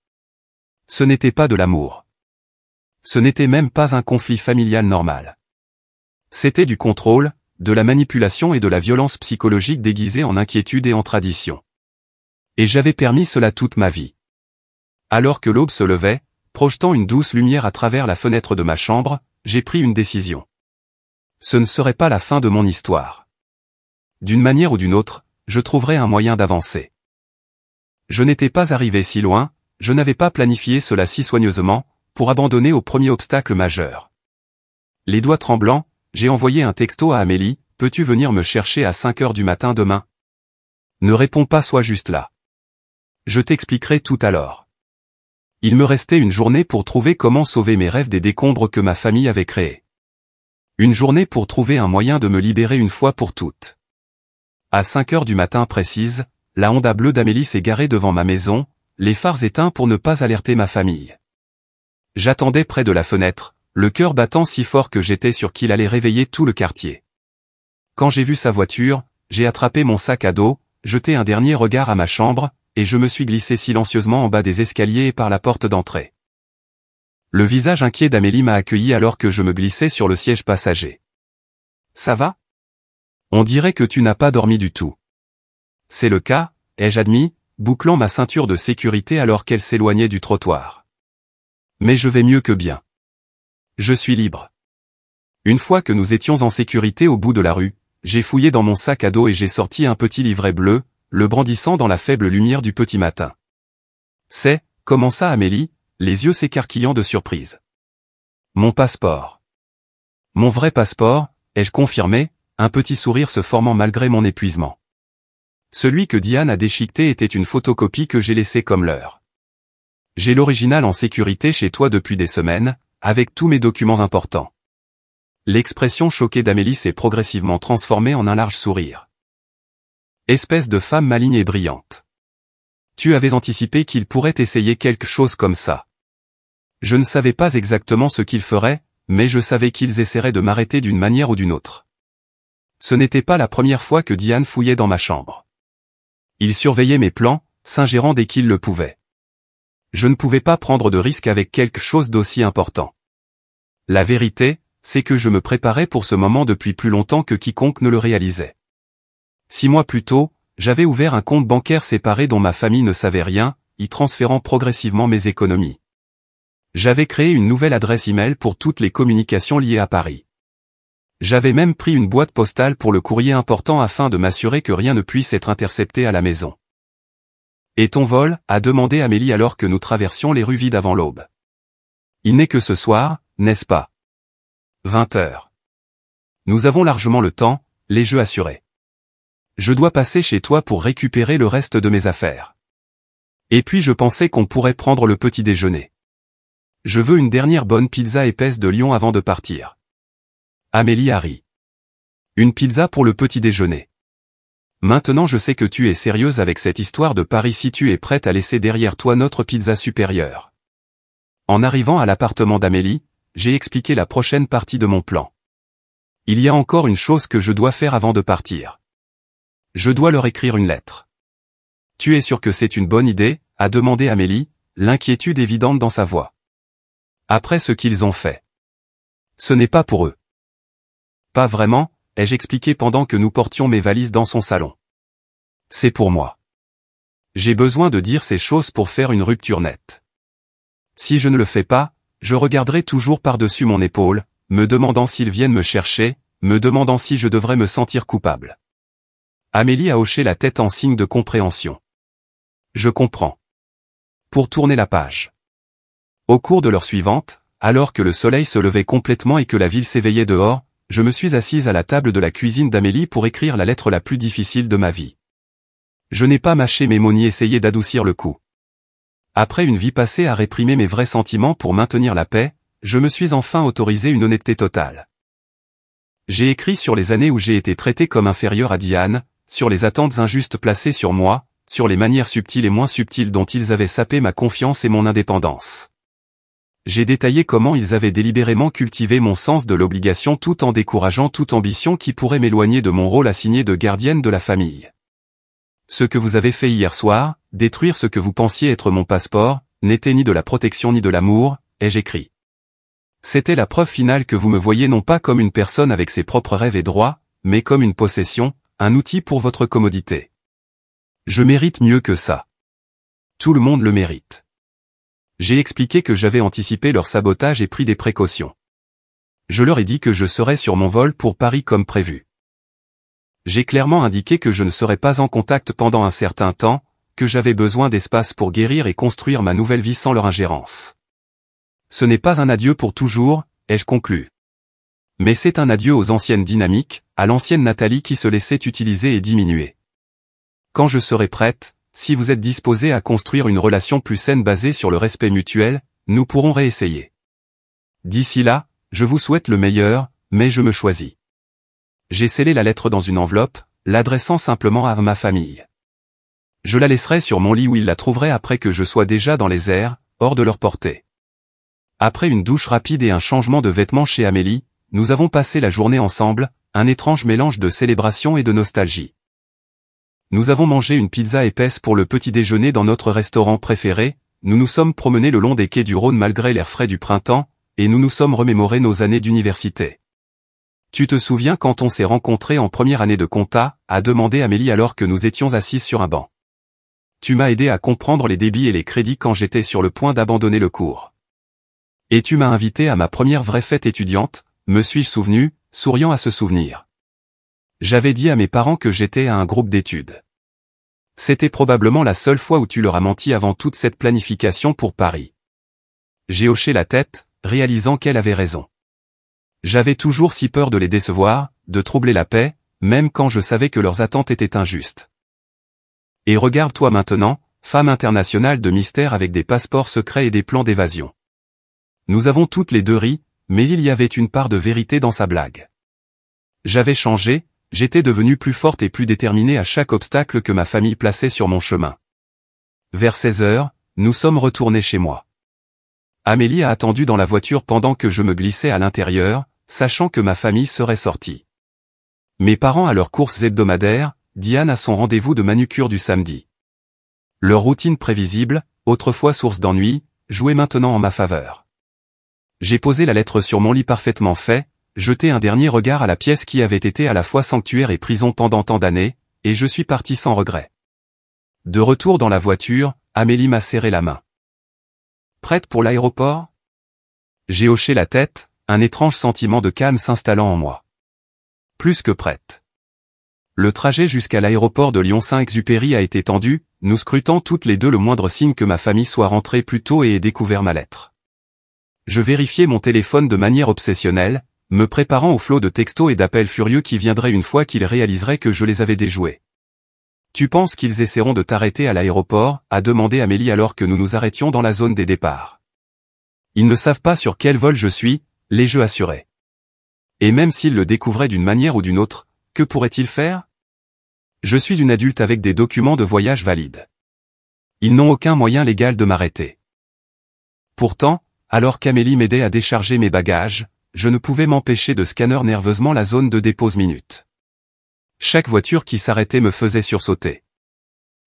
Ce n'était pas de l'amour. Ce n'était même pas un conflit familial normal. C'était du contrôle, de la manipulation et de la violence psychologique déguisée en inquiétude et en tradition. Et j'avais permis cela toute ma vie. Alors que l'aube se levait, projetant une douce lumière à travers la fenêtre de ma chambre, j'ai pris une décision. Ce ne serait pas la fin de mon histoire. D'une manière ou d'une autre, je trouverais un moyen d'avancer. Je n'étais pas arrivé si loin, je n'avais pas planifié cela si soigneusement, pour abandonner au premier obstacle majeur. Les doigts tremblants, j'ai envoyé un texto à Amélie, peux-tu venir me chercher à 5 heures du matin demain? Ne réponds pas, sois juste là. Je t'expliquerai tout à l'heure. Il me restait une journée pour trouver comment sauver mes rêves des décombres que ma famille avait créés. Une journée pour trouver un moyen de me libérer une fois pour toutes. À 5 heures du matin précise, la Honda bleue d'Amélie s'est garée devant ma maison, les phares éteints pour ne pas alerter ma famille. J'attendais près de la fenêtre, le cœur battant si fort que j'étais sûr qu'il allait réveiller tout le quartier. Quand j'ai vu sa voiture, j'ai attrapé mon sac à dos, jeté un dernier regard à ma chambre, et je me suis glissé silencieusement en bas des escaliers et par la porte d'entrée. Le visage inquiet d'Amélie m'a accueilli alors que je me glissais sur le siège passager. « Ça va ? On dirait que tu n'as pas dormi du tout. » « C'est le cas, ai-je admis, bouclant ma ceinture de sécurité alors qu'elle s'éloignait du trottoir. Mais je vais mieux que bien. Je suis libre. Une fois que nous étions en sécurité au bout de la rue, j'ai fouillé dans mon sac à dos et j'ai sorti un petit livret bleu, le brandissant dans la faible lumière du petit matin. « C'est, commença Amélie, les yeux s'écarquillant de surprise. « Mon passeport. » « Mon vrai passeport, ai-je confirmé, un petit sourire se formant malgré mon épuisement. Celui que Diane a déchiqueté était une photocopie que j'ai laissée comme leur. J'ai l'original en sécurité chez toi depuis des semaines, avec tous mes documents importants. L'expression choquée d'Amélie s'est progressivement transformée en un large sourire. Espèce de femme maligne et brillante. Tu avais anticipé qu'il pourrait essayer quelque chose comme ça. Je ne savais pas exactement ce qu'ils feraient, mais je savais qu'ils essaieraient de m'arrêter d'une manière ou d'une autre. Ce n'était pas la première fois que Diane fouillait dans ma chambre. Il surveillait mes plans, s'ingérant dès qu'il le pouvait. Je ne pouvais pas prendre de risque avec quelque chose d'aussi important. La vérité, c'est que je me préparais pour ce moment depuis plus longtemps que quiconque ne le réalisait. 6 mois plus tôt, j'avais ouvert un compte bancaire séparé dont ma famille ne savait rien, y transférant progressivement mes économies. J'avais créé une nouvelle adresse email pour toutes les communications liées à Paris. J'avais même pris une boîte postale pour le courrier important afin de m'assurer que rien ne puisse être intercepté à la maison. « Et ton vol ?» a demandé Amélie alors que nous traversions les rues vides avant l'aube. « Il n'est que ce soir, n'est-ce pas ? 20 heures. Nous avons largement le temps, les jeux assurés. Je dois passer chez toi pour récupérer le reste de mes affaires. Et puis je pensais qu'on pourrait prendre le petit déjeuner. Je veux une dernière bonne pizza épaisse de Lyon avant de partir. » Amélie a ri. Une pizza pour le petit déjeuner. Maintenant je sais que tu es sérieuse avec cette histoire de Paris si tu es prête à laisser derrière toi notre pizza supérieure. En arrivant à l'appartement d'Amélie, j'ai expliqué la prochaine partie de mon plan. Il y a encore une chose que je dois faire avant de partir. Je dois leur écrire une lettre. Tu es sûr que c'est une bonne idée, a demandé Amélie, l'inquiétude évidente dans sa voix. Après ce qu'ils ont fait. Ce n'est pas pour eux. Pas vraiment, ai-je expliqué pendant que nous portions mes valises dans son salon. C'est pour moi. J'ai besoin de dire ces choses pour faire une rupture nette. Si je ne le fais pas, je regarderai toujours par-dessus mon épaule, me demandant s'ils viennent me chercher, me demandant si je devrais me sentir coupable. Amélie a hoché la tête en signe de compréhension. Je comprends. Pour tourner la page. Au cours de l'heure suivante, alors que le soleil se levait complètement et que la ville s'éveillait dehors, je me suis assise à la table de la cuisine d'Amélie pour écrire la lettre la plus difficile de ma vie. Je n'ai pas mâché mes mots ni essayé d'adoucir le coup. Après une vie passée à réprimer mes vrais sentiments pour maintenir la paix, je me suis enfin autorisé une honnêteté totale. J'ai écrit sur les années où j'ai été traité comme inférieur à Diane, sur les attentes injustes placées sur moi, sur les manières subtiles et moins subtiles dont ils avaient sapé ma confiance et mon indépendance. J'ai détaillé comment ils avaient délibérément cultivé mon sens de l'obligation tout en décourageant toute ambition qui pourrait m'éloigner de mon rôle assigné de gardienne de la famille. Ce que vous avez fait hier soir, détruire ce que vous pensiez être mon passeport, n'était ni de la protection ni de l'amour, ai-je écrit. C'était la preuve finale que vous me voyez non pas comme une personne avec ses propres rêves et droits, mais comme une possession, un outil pour votre commodité. Je mérite mieux que ça. Tout le monde le mérite. J'ai expliqué que j'avais anticipé leur sabotage et pris des précautions. Je leur ai dit que je serais sur mon vol pour Paris comme prévu. J'ai clairement indiqué que je ne serais pas en contact pendant un certain temps, que j'avais besoin d'espace pour guérir et construire ma nouvelle vie sans leur ingérence. Ce n'est pas un adieu pour toujours, ai-je conclu. Mais c'est un adieu aux anciennes dynamiques, à l'ancienne Nathalie qui se laissait utiliser et diminuer. Quand je serai prête, si vous êtes disposé à construire une relation plus saine basée sur le respect mutuel, nous pourrons réessayer. D'ici là, je vous souhaite le meilleur, mais je me choisis. J'ai scellé la lettre dans une enveloppe, l'adressant simplement à ma famille. Je la laisserai sur mon lit où ils la trouveraient après que je sois déjà dans les airs, hors de leur portée. Après une douche rapide et un changement de vêtements chez Amélie, nous avons passé la journée ensemble, un étrange mélange de célébration et de nostalgie. Nous avons mangé une pizza épaisse pour le petit déjeuner dans notre restaurant préféré, nous nous sommes promenés le long des quais du Rhône malgré l'air frais du printemps, et nous nous sommes remémorés nos années d'université. Tu te souviens quand on s'est rencontrés en première année de compta, a demandé Amélie alors que nous étions assises sur un banc. Tu m'as aidé à comprendre les débits et les crédits quand j'étais sur le point d'abandonner le cours. Et tu m'as invité à ma première vraie fête étudiante, me suis-je souvenu, souriant à ce souvenir. J'avais dit à mes parents que j'étais à un groupe d'études. C'était probablement la seule fois où tu leur as menti avant toute cette planification pour Paris. J'ai hoché la tête, réalisant qu'elle avait raison. J'avais toujours si peur de les décevoir, de troubler la paix, même quand je savais que leurs attentes étaient injustes. Et regarde-toi maintenant, femme internationale de mystère avec des passeports secrets et des plans d'évasion. Nous avons toutes les deux ri, mais il y avait une part de vérité dans sa blague. J'avais changé, j'étais devenue plus forte et plus déterminée à chaque obstacle que ma famille plaçait sur mon chemin. Vers 16 heures, nous sommes retournés chez moi. Amélie a attendu dans la voiture pendant que je me glissais à l'intérieur, sachant que ma famille serait sortie. Mes parents à leurs courses hebdomadaires, Diane à son rendez-vous de manucure du samedi. Leur routine prévisible, autrefois source d'ennui, jouait maintenant en ma faveur. J'ai posé la lettre sur mon lit parfaitement fait, jeté un dernier regard à la pièce qui avait été à la fois sanctuaire et prison pendant tant d'années, et je suis parti sans regret. De retour dans la voiture, Amélie m'a serré la main. Prête pour l'aéroport ? J'ai hoché la tête, un étrange sentiment de calme s'installant en moi. Plus que prête. Le trajet jusqu'à l'aéroport de Lyon-Saint-Exupéry a été tendu, nous scrutant toutes les deux le moindre signe que ma famille soit rentrée plus tôt et ait découvert ma lettre. Je vérifiais mon téléphone de manière obsessionnelle, me préparant au flot de textos et d'appels furieux qui viendraient une fois qu'ils réaliseraient que je les avais déjoués. Tu penses qu'ils essaieront de t'arrêter à l'aéroport, a demandé Amélie alors que nous nous arrêtions dans la zone des départs. Ils ne savent pas sur quel vol je suis, les jeux assurés. Et même s'ils le découvraient d'une manière ou d'une autre, que pourraient-ils faire ? Je suis une adulte avec des documents de voyage valides. Ils n'ont aucun moyen légal de m'arrêter. Pourtant, alors qu'Amélie m'aidait à décharger mes bagages, je ne pouvais m'empêcher de scanner nerveusement la zone de dépose minute. Chaque voiture qui s'arrêtait me faisait sursauter.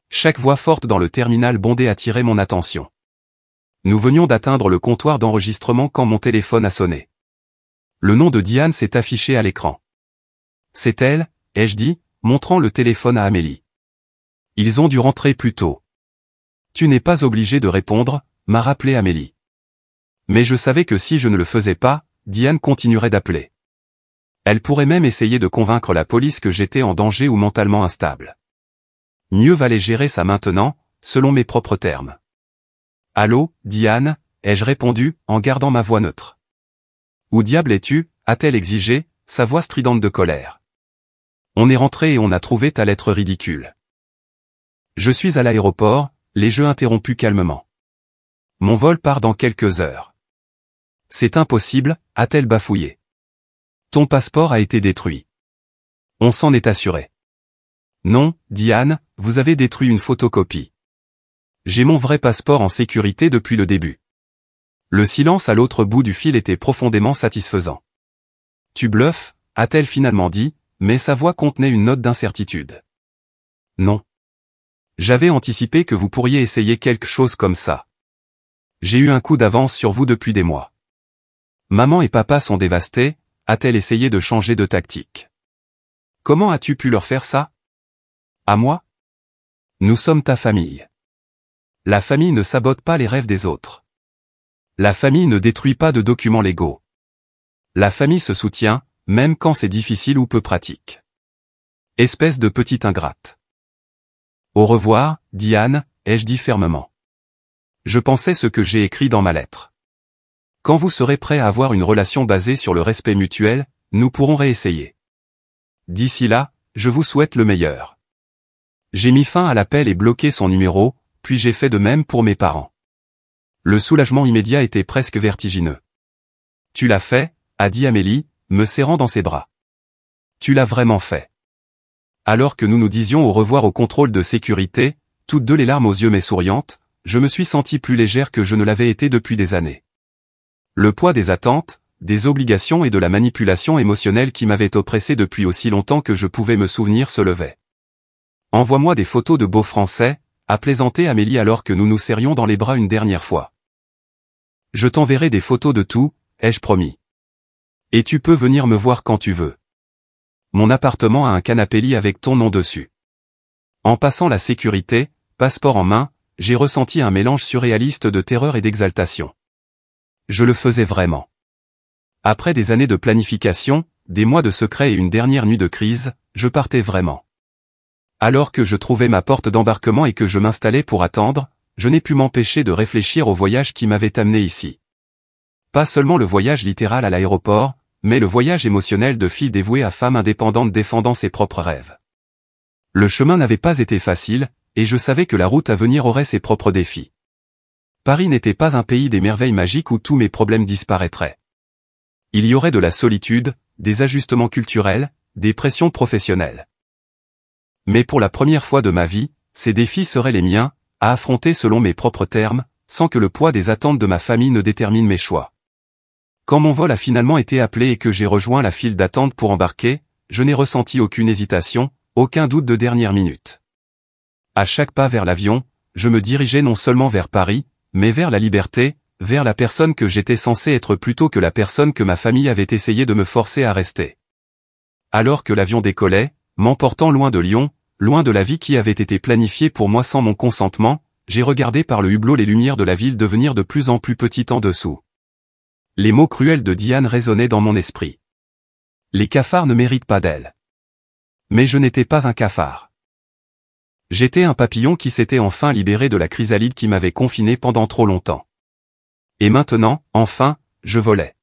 Chaque voix forte dans le terminal bondé attirait mon attention. Nous venions d'atteindre le comptoir d'enregistrement quand mon téléphone a sonné. Le nom de Diane s'est affiché à l'écran. C'est elle, ai-je dit, montrant le téléphone à Amélie. Ils ont dû rentrer plus tôt. Tu n'es pas obligé de répondre, m'a rappelé Amélie. Mais je savais que si je ne le faisais pas, Diane continuerait d'appeler. Elle pourrait même essayer de convaincre la police que j'étais en danger ou mentalement instable. Mieux valait gérer ça maintenant, selon mes propres termes. Allô, Diane, ai-je répondu, en gardant ma voix neutre. Où diable es-tu, a-t-elle exigé, sa voix stridente de colère. On est rentré et on a trouvé ta lettre ridicule. Je suis à l'aéroport, les jeux interrompus calmement. Mon vol part dans quelques heures. C'est impossible, a-t-elle bafouillé. Ton passeport a été détruit. On s'en est assuré. Non, Diane, vous avez détruit une photocopie. J'ai mon vrai passeport en sécurité depuis le début. Le silence à l'autre bout du fil était profondément satisfaisant. Tu bluffes, a-t-elle finalement dit, mais sa voix contenait une note d'incertitude. Non. J'avais anticipé que vous pourriez essayer quelque chose comme ça. J'ai eu un coup d'avance sur vous depuis des mois. Maman et papa sont dévastés, a-t-elle essayé de changer de tactique. Comment as-tu pu leur faire ça? À moi? Nous sommes ta famille. La famille ne sabote pas les rêves des autres. La famille ne détruit pas de documents légaux. La famille se soutient, même quand c'est difficile ou peu pratique. Espèce de petite ingrate. Au revoir, Diane, ai-je dit fermement. Je pensais ce que j'ai écrit dans ma lettre. Quand vous serez prêt à avoir une relation basée sur le respect mutuel, nous pourrons réessayer. D'ici là, je vous souhaite le meilleur. J'ai mis fin à l'appel et bloqué son numéro, puis j'ai fait de même pour mes parents. Le soulagement immédiat était presque vertigineux. Tu l'as fait, a dit Amélie, me serrant dans ses bras. Tu l'as vraiment fait. Alors que nous nous disions au revoir au contrôle de sécurité, toutes deux les larmes aux yeux mais souriantes, je me suis sentie plus légère que je ne l'avais été depuis des années. Le poids des attentes, des obligations et de la manipulation émotionnelle qui m'avait oppressé depuis aussi longtemps que je pouvais me souvenir se levait. Envoie-moi des photos de beaux Français, a plaisanté Amélie alors que nous nous serrions dans les bras une dernière fois. Je t'enverrai des photos de tout, ai-je promis. Et tu peux venir me voir quand tu veux. Mon appartement a un canapé lit avec ton nom dessus. En passant la sécurité, passeport en main, j'ai ressenti un mélange surréaliste de terreur et d'exaltation. Je le faisais vraiment. Après des années de planification, des mois de secrets et une dernière nuit de crise, je partais vraiment. Alors que je trouvais ma porte d'embarquement et que je m'installais pour attendre, je n'ai pu m'empêcher de réfléchir au voyage qui m'avait amené ici. Pas seulement le voyage littéral à l'aéroport, mais le voyage émotionnel de fille dévouée à femme indépendante défendant ses propres rêves. Le chemin n'avait pas été facile, et je savais que la route à venir aurait ses propres défis. Paris n'était pas un pays des merveilles magiques où tous mes problèmes disparaîtraient. Il y aurait de la solitude, des ajustements culturels, des pressions professionnelles. Mais pour la première fois de ma vie, ces défis seraient les miens, à affronter selon mes propres termes, sans que le poids des attentes de ma famille ne détermine mes choix. Quand mon vol a finalement été appelé et que j'ai rejoint la file d'attente pour embarquer, je n'ai ressenti aucune hésitation, aucun doute de dernière minute. À chaque pas vers l'avion, je me dirigeais non seulement vers Paris, mais vers la liberté, vers la personne que j'étais censé être plutôt que la personne que ma famille avait essayé de me forcer à rester. Alors que l'avion décollait, m'emportant loin de Lyon, loin de la vie qui avait été planifiée pour moi sans mon consentement, j'ai regardé par le hublot les lumières de la ville devenir de plus en plus petites en dessous. Les mots cruels de Diane résonnaient dans mon esprit. Les cafards ne méritent pas d'elle. Mais je n'étais pas un cafard. J'étais un papillon qui s'était enfin libéré de la chrysalide qui m'avait confiné pendant trop longtemps. Et maintenant, enfin, je volais.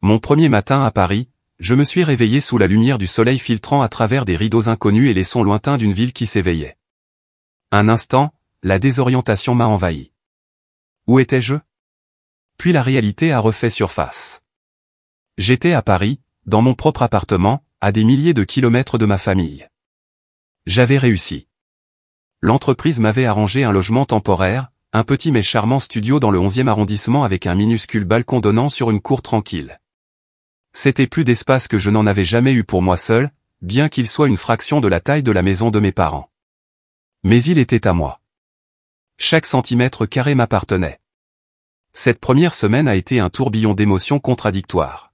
Mon premier matin à Paris, je me suis réveillé sous la lumière du soleil filtrant à travers des rideaux inconnus et les sons lointains d'une ville qui s'éveillait. Un instant, la désorientation m'a envahi. Où étais-je? Puis la réalité a refait surface. J'étais à Paris, dans mon propre appartement, à des milliers de kilomètres de ma famille. J'avais réussi. L'entreprise m'avait arrangé un logement temporaire, un petit mais charmant studio dans le 11e arrondissement avec un minuscule balcon donnant sur une cour tranquille. C'était plus d'espace que je n'en avais jamais eu pour moi seul, bien qu'il soit une fraction de la taille de la maison de mes parents. Mais il était à moi. Chaque centimètre carré m'appartenait. Cette première semaine a été un tourbillon d'émotions contradictoires.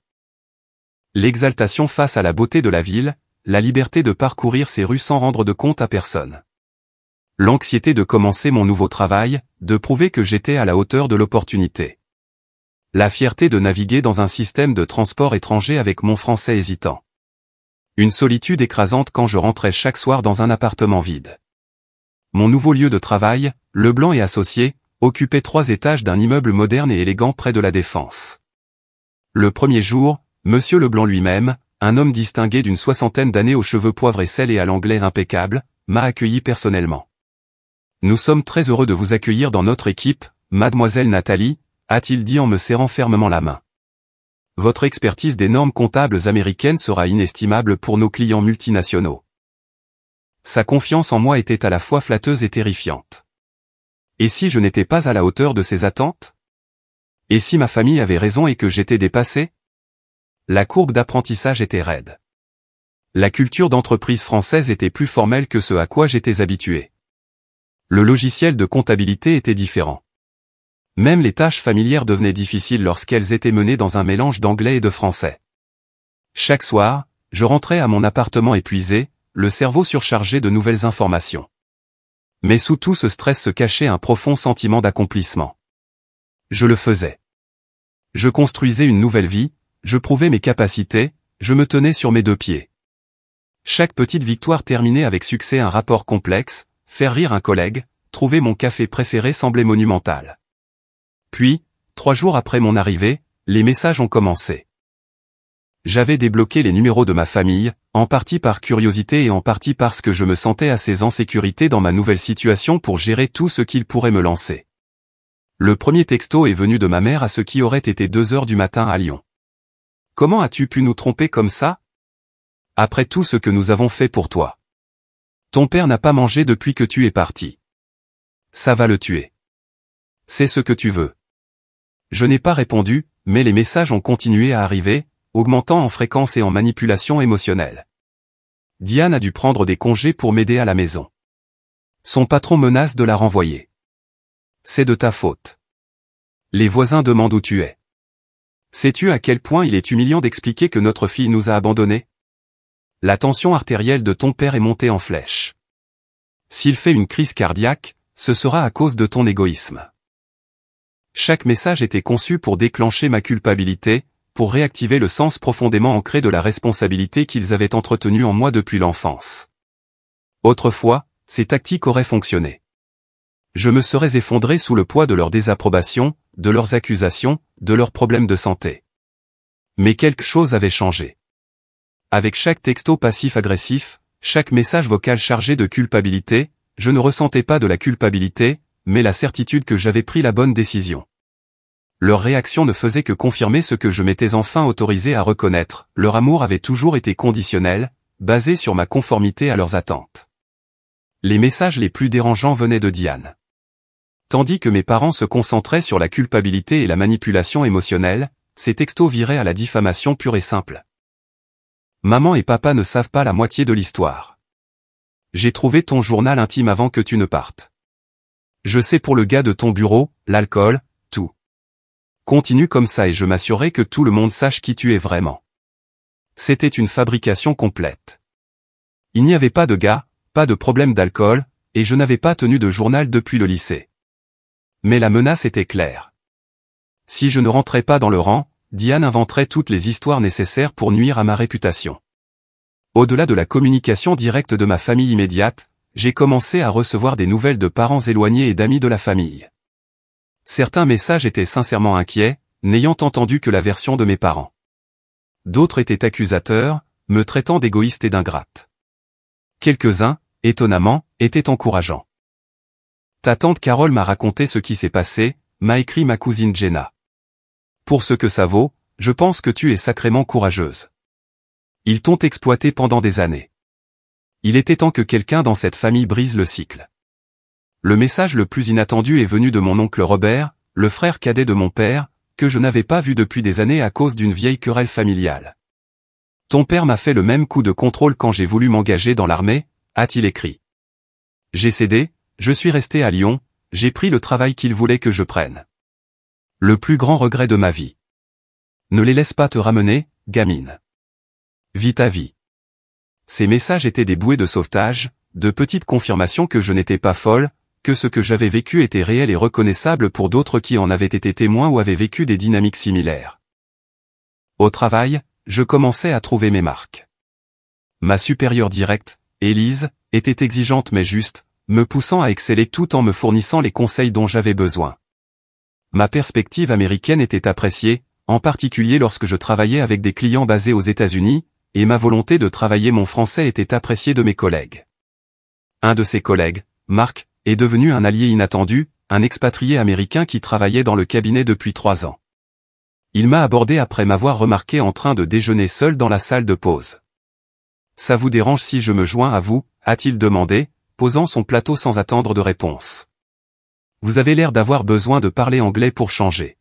L'exaltation face à la beauté de la ville, la liberté de parcourir ses rues sans rendre de compte à personne. L'anxiété de commencer mon nouveau travail, de prouver que j'étais à la hauteur de l'opportunité. La fierté de naviguer dans un système de transport étranger avec mon français hésitant. Une solitude écrasante quand je rentrais chaque soir dans un appartement vide. Mon nouveau lieu de travail, Leblanc et Associés, occupait 3 étages d'un immeuble moderne et élégant près de la Défense. Le premier jour, Monsieur Leblanc lui-même, un homme distingué d'une 60aine d'années aux cheveux poivre et sel et à l'anglais impeccable, m'a accueilli personnellement. Nous sommes très heureux de vous accueillir dans notre équipe, mademoiselle Nathalie, a-t-il dit en me serrant fermement la main. Votre expertise des normes comptables américaines sera inestimable pour nos clients multinationaux. Sa confiance en moi était à la fois flatteuse et terrifiante. Et si je n'étais pas à la hauteur de ses attentes? Et si ma famille avait raison et que j'étais dépassé? La courbe d'apprentissage était raide. La culture d'entreprise française était plus formelle que ce à quoi j'étais habitué. Le logiciel de comptabilité était différent. Même les tâches familières devenaient difficiles lorsqu'elles étaient menées dans un mélange d'anglais et de français. Chaque soir, je rentrais à mon appartement épuisé, le cerveau surchargé de nouvelles informations. Mais sous tout ce stress se cachait un profond sentiment d'accomplissement. Je le faisais. Je construisais une nouvelle vie, je prouvais mes capacités, je me tenais sur mes 2 pieds. Chaque petite victoire terminait avec succès un rapport complexe, faire rire un collègue, trouver mon café préféré semblait monumental. Puis, 3 jours après mon arrivée, les messages ont commencé. J'avais débloqué les numéros de ma famille, en partie par curiosité et en partie parce que je me sentais assez en sécurité dans ma nouvelle situation pour gérer tout ce qu'il pourrait me lancer. Le premier texto est venu de ma mère à ce qui aurait été 2 heures du matin à Lyon. « Comment as-tu pu nous tromper comme ça? Après tout ce que nous avons fait pour toi. Ton père n'a pas mangé depuis que tu es parti. Ça va le tuer. C'est ce que tu veux. » Je n'ai pas répondu, mais les messages ont continué à arriver, augmentant en fréquence et en manipulation émotionnelle. Diane a dû prendre des congés pour m'aider à la maison. Son patron menace de la renvoyer. C'est de ta faute. Les voisins demandent où tu es. Sais-tu à quel point il est humiliant d'expliquer que notre fille nous a abandonnés? La tension artérielle de ton père est montée en flèche. S'il fait une crise cardiaque, ce sera à cause de ton égoïsme. Chaque message était conçu pour déclencher ma culpabilité, pour réactiver le sens profondément ancré de la responsabilité qu'ils avaient entretenue en moi depuis l'enfance. Autrefois, ces tactiques auraient fonctionné. Je me serais effondré sous le poids de leur désapprobation, de leurs accusations, de leurs problèmes de santé. Mais quelque chose avait changé. Avec chaque texto passif-agressif, chaque message vocal chargé de culpabilité, je ne ressentais pas de la culpabilité, mais la certitude que j'avais pris la bonne décision. Leur réaction ne faisait que confirmer ce que je m'étais enfin autorisé à reconnaître, leur amour avait toujours été conditionnel, basé sur ma conformité à leurs attentes. Les messages les plus dérangeants venaient de Diane. Tandis que mes parents se concentraient sur la culpabilité et la manipulation émotionnelle, ces textos viraient à la diffamation pure et simple. Maman et papa ne savent pas la moitié de l'histoire. J'ai trouvé ton journal intime avant que tu ne partes. Je sais pour le gars de ton bureau, l'alcool, tout. Continue comme ça et je m'assurerai que tout le monde sache qui tu es vraiment. C'était une fabrication complète. Il n'y avait pas de gars, pas de problème d'alcool, et je n'avais pas tenu de journal depuis le lycée. Mais la menace était claire. Si je ne rentrais pas dans le rang, Diane inventerait toutes les histoires nécessaires pour nuire à ma réputation. Au-delà de la communication directe de ma famille immédiate, j'ai commencé à recevoir des nouvelles de parents éloignés et d'amis de la famille. Certains messages étaient sincèrement inquiets, n'ayant entendu que la version de mes parents. D'autres étaient accusateurs, me traitant d'égoïste et d'ingrate. Quelques-uns, étonnamment, étaient encourageants. Ta tante Carole m'a raconté ce qui s'est passé, m'a écrit ma cousine Jenna. Pour ce que ça vaut, je pense que tu es sacrément courageuse. Ils t'ont exploité pendant des années. Il était temps que quelqu'un dans cette famille brise le cycle. Le message le plus inattendu est venu de mon oncle Robert, le frère cadet de mon père, que je n'avais pas vu depuis des années à cause d'une vieille querelle familiale. Ton père m'a fait le même coup de contrôle quand j'ai voulu m'engager dans l'armée, a-t-il écrit. J'ai cédé, je suis resté à Lyon, j'ai pris le travail qu'il voulait que je prenne. Le plus grand regret de ma vie. Ne les laisse pas te ramener, gamine. Vis ta vie. Ces messages étaient des bouées de sauvetage, de petites confirmations que je n'étais pas folle, que ce que j'avais vécu était réel et reconnaissable pour d'autres qui en avaient été témoins ou avaient vécu des dynamiques similaires. Au travail, je commençais à trouver mes marques. Ma supérieure directe, Élise, était exigeante mais juste, me poussant à exceller tout en me fournissant les conseils dont j'avais besoin. Ma perspective américaine était appréciée, en particulier lorsque je travaillais avec des clients basés aux États-Unis, et ma volonté de travailler mon français était appréciée de mes collègues. Un de ces collègues, Marc, est devenu un allié inattendu, un expatrié américain qui travaillait dans le cabinet depuis 3 ans. Il m'a abordé après m'avoir remarqué en train de déjeuner seul dans la salle de pause. « Ça vous dérange si je me joins à vous ?» a-t-il demandé, posant son plateau sans attendre de réponse. « Vous avez l'air d'avoir besoin de parler anglais pour changer. »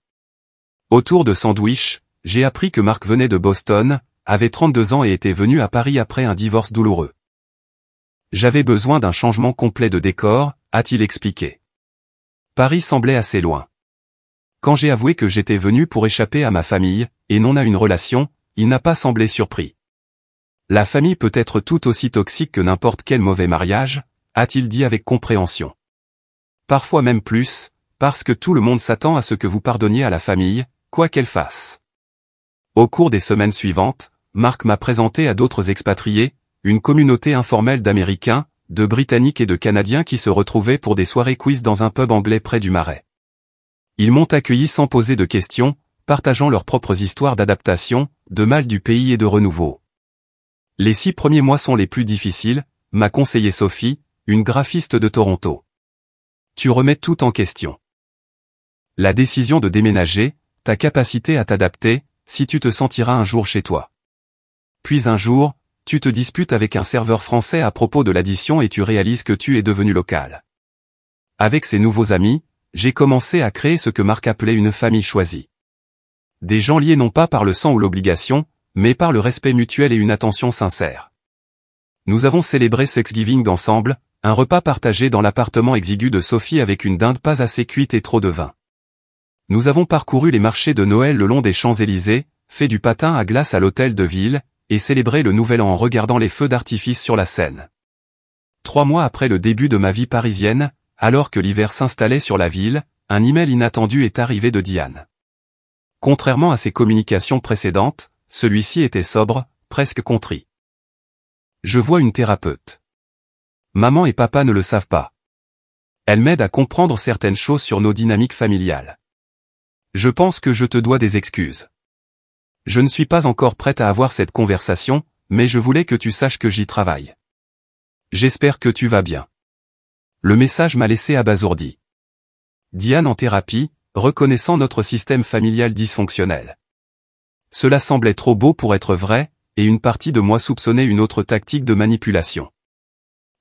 Autour de sandwich, j'ai appris que Marc venait de Boston, avait 32 ans et était venu à Paris après un divorce douloureux. J'avais besoin d'un changement complet de décor, a-t-il expliqué. Paris semblait assez loin. Quand j'ai avoué que j'étais venu pour échapper à ma famille, et non à une relation, il n'a pas semblé surpris. La famille peut être tout aussi toxique que n'importe quel mauvais mariage, a-t-il dit avec compréhension. Parfois même plus, parce que tout le monde s'attend à ce que vous pardonniez à la famille, quoi qu'elle fasse. Au cours des semaines suivantes, Marc m'a présenté à d'autres expatriés, une communauté informelle d'Américains, de Britanniques et de Canadiens qui se retrouvaient pour des soirées quiz dans un pub anglais près du Marais. Ils m'ont accueilli sans poser de questions, partageant leurs propres histoires d'adaptation, de mal du pays et de renouveau. Les 6 premiers mois sont les plus difficiles, m'a conseillé Sophie, une graphiste de Toronto. Tu remets tout en question. La décision de déménager, ta capacité à t'adapter, si tu te sentiras un jour chez toi. Puis un jour, tu te disputes avec un serveur français à propos de l'addition et tu réalises que tu es devenu local. Avec ces nouveaux amis, j'ai commencé à créer ce que Marc appelait une famille choisie. Des gens liés non pas par le sang ou l'obligation, mais par le respect mutuel et une attention sincère. Nous avons célébré Thanksgiving ensemble, un repas partagé dans l'appartement exigu de Sophie avec une dinde pas assez cuite et trop de vin. Nous avons parcouru les marchés de Noël le long des Champs-Élysées, fait du patin à glace à l'hôtel de ville, et célébré le Nouvel An en regardant les feux d'artifice sur la Seine. 3 mois après le début de ma vie parisienne, alors que l'hiver s'installait sur la ville, un email inattendu est arrivé de Diane. Contrairement à ses communications précédentes, celui-ci était sobre, presque contrit. Je vois une thérapeute. Maman et papa ne le savent pas. Elle m'aide à comprendre certaines choses sur nos dynamiques familiales. Je pense que je te dois des excuses. Je ne suis pas encore prête à avoir cette conversation, mais je voulais que tu saches que j'y travaille. J'espère que tu vas bien. Le message m'a laissé abasourdi. Diane en thérapie, reconnaissant notre système familial dysfonctionnel. Cela semblait trop beau pour être vrai, et une partie de moi soupçonnait une autre tactique de manipulation.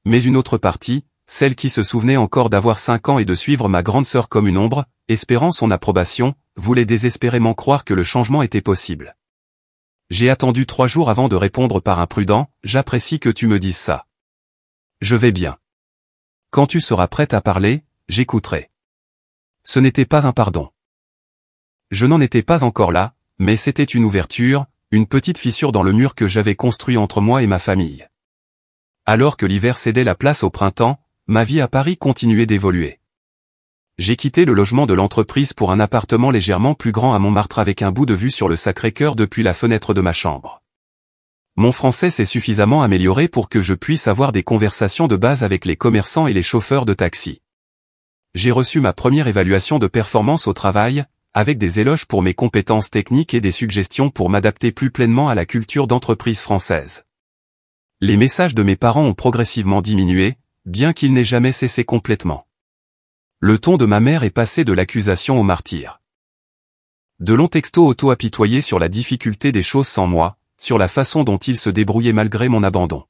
Mais une autre partie, celle qui se souvenait encore d'avoir 5 ans et de suivre ma grande sœur comme une ombre, espérant son approbation, voulait désespérément croire que le changement était possible. J'ai attendu 3 jours avant de répondre par un prudent « J'apprécie que tu me dises ça. Je vais bien. Quand tu seras prête à parler, j'écouterai. » Ce n'était pas un pardon. Je n'en étais pas encore là, mais c'était une ouverture, une petite fissure dans le mur que j'avais construit entre moi et ma famille. Alors que l'hiver cédait la place au printemps, ma vie à Paris continuait d'évoluer. J'ai quitté le logement de l'entreprise pour un appartement légèrement plus grand à Montmartre avec un bout de vue sur le Sacré-Cœur depuis la fenêtre de ma chambre. Mon français s'est suffisamment amélioré pour que je puisse avoir des conversations de base avec les commerçants et les chauffeurs de taxi. J'ai reçu ma première évaluation de performance au travail, avec des éloges pour mes compétences techniques et des suggestions pour m'adapter plus pleinement à la culture d'entreprise française. Les messages de mes parents ont progressivement diminué, bien qu'ils n'aient jamais cessé complètement. Le ton de ma mère est passé de l'accusation au martyr. De longs textos auto-apitoyés sur la difficulté des choses sans moi, sur la façon dont il se débrouillait malgré mon abandon.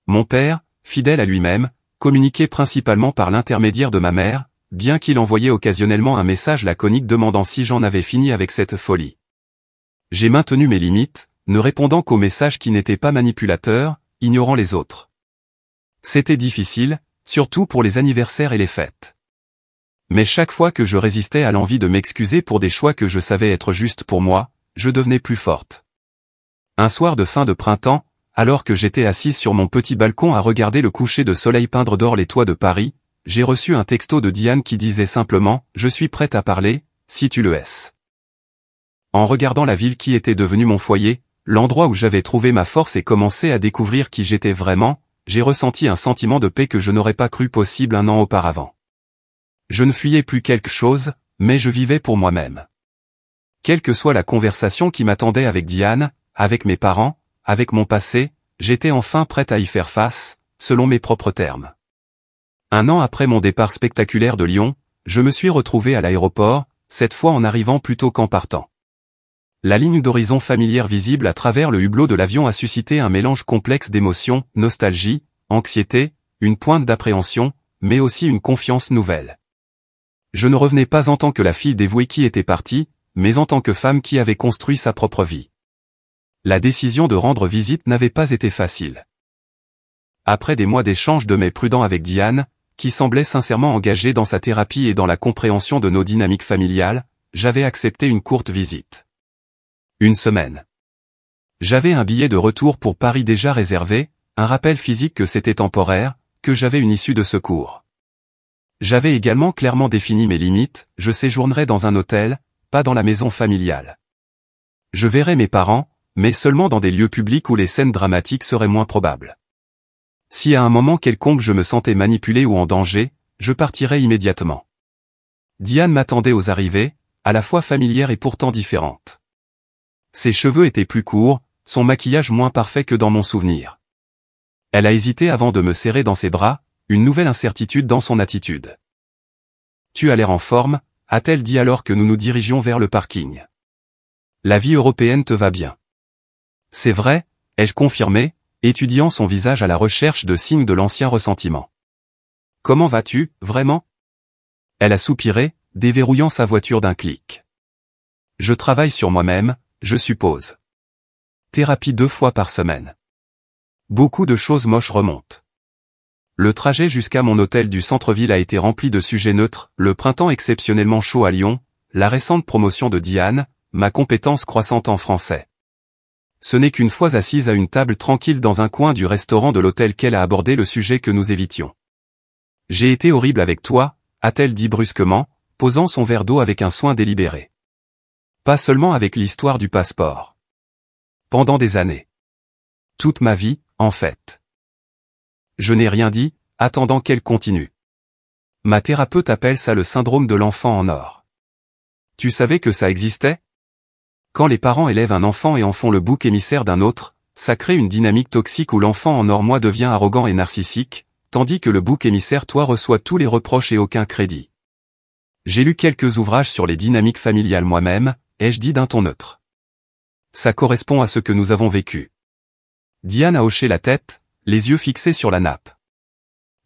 Mon père, fidèle à lui-même, communiquait principalement par l'intermédiaire de ma mère, bien qu'il envoyait occasionnellement un message laconique demandant si j'en avais fini avec cette folie. J'ai maintenu mes limites, ne répondant qu'aux messages qui n'étaient pas manipulateurs, ignorant les autres. C'était difficile, surtout pour les anniversaires et les fêtes. Mais chaque fois que je résistais à l'envie de m'excuser pour des choix que je savais être justes pour moi, je devenais plus forte. Un soir de fin de printemps, alors que j'étais assise sur mon petit balcon à regarder le coucher de soleil peindre d'or les toits de Paris, j'ai reçu un texto de Diane qui disait simplement « Je suis prête à parler, si tu le es ». En regardant la ville qui était devenue mon foyer, l'endroit où j'avais trouvé ma force et commencé à découvrir qui j'étais vraiment, j'ai ressenti un sentiment de paix que je n'aurais pas cru possible un an auparavant. Je ne fuyais plus quelque chose, mais je vivais pour moi-même. Quelle que soit la conversation qui m'attendait avec Diane, avec mes parents, avec mon passé, j'étais enfin prête à y faire face, selon mes propres termes. 1 an après mon départ spectaculaire de Lyon, je me suis retrouvé à l'aéroport, cette fois en arrivant plutôt qu'en partant. La ligne d'horizon familière visible à travers le hublot de l'avion a suscité un mélange complexe d'émotions, nostalgie, anxiété, une pointe d'appréhension, mais aussi une confiance nouvelle. Je ne revenais pas en tant que la fille dévouée qui était partie, mais en tant que femme qui avait construit sa propre vie. La décision de rendre visite n'avait pas été facile. Après des mois d'échanges de mais prudents avec Diane, qui semblait sincèrement engagée dans sa thérapie et dans la compréhension de nos dynamiques familiales, j'avais accepté une courte visite. 1 semaine. J'avais un billet de retour pour Paris déjà réservé, un rappel physique que c'était temporaire, que j'avais une issue de secours. J'avais également clairement défini mes limites, je séjournerais dans un hôtel, pas dans la maison familiale. Je verrais mes parents, mais seulement dans des lieux publics où les scènes dramatiques seraient moins probables. Si à un moment quelconque je me sentais manipulé ou en danger, je partirais immédiatement. Diane m'attendait aux arrivées, à la fois familières et pourtant différentes. Ses cheveux étaient plus courts, son maquillage moins parfait que dans mon souvenir. Elle a hésité avant de me serrer dans ses bras, une nouvelle incertitude dans son attitude. « Tu as l'air en forme », a-t-elle dit alors que nous nous dirigions vers le parking. « La vie européenne te va bien. »« C'est vrai », ai-je confirmé, étudiant son visage à la recherche de signes de l'ancien ressentiment. « Comment vas-tu, vraiment ?» Elle a soupiré, déverrouillant sa voiture d'un clic. « Je travaille sur moi-même, je suppose. Thérapie 2 fois par semaine. Beaucoup de choses moches remontent. » Le trajet jusqu'à mon hôtel du centre-ville a été rempli de sujets neutres, le printemps exceptionnellement chaud à Lyon, la récente promotion de Diane, ma compétence croissante en français. Ce n'est qu'une fois assise à une table tranquille dans un coin du restaurant de l'hôtel qu'elle a abordé le sujet que nous évitions. « J'ai été horrible avec toi », a-t-elle dit brusquement, posant son verre d'eau avec un soin délibéré. Pas seulement avec l'histoire du passeport. Pendant des années. Toute ma vie, en fait. Je n'ai rien dit, attendant qu'elle continue. Ma thérapeute appelle ça le syndrome de l'enfant en or. Tu savais que ça existait? Quand les parents élèvent un enfant et en font le bouc émissaire d'un autre, ça crée une dynamique toxique où l'enfant en or moi devient arrogant et narcissique, tandis que le bouc émissaire toi reçoit tous les reproches et aucun crédit. J'ai lu quelques ouvrages sur les dynamiques familiales moi-même, ai-je dit d'un ton neutre. Ça correspond à ce que nous avons vécu. Diane a hoché la tête, les yeux fixés sur la nappe.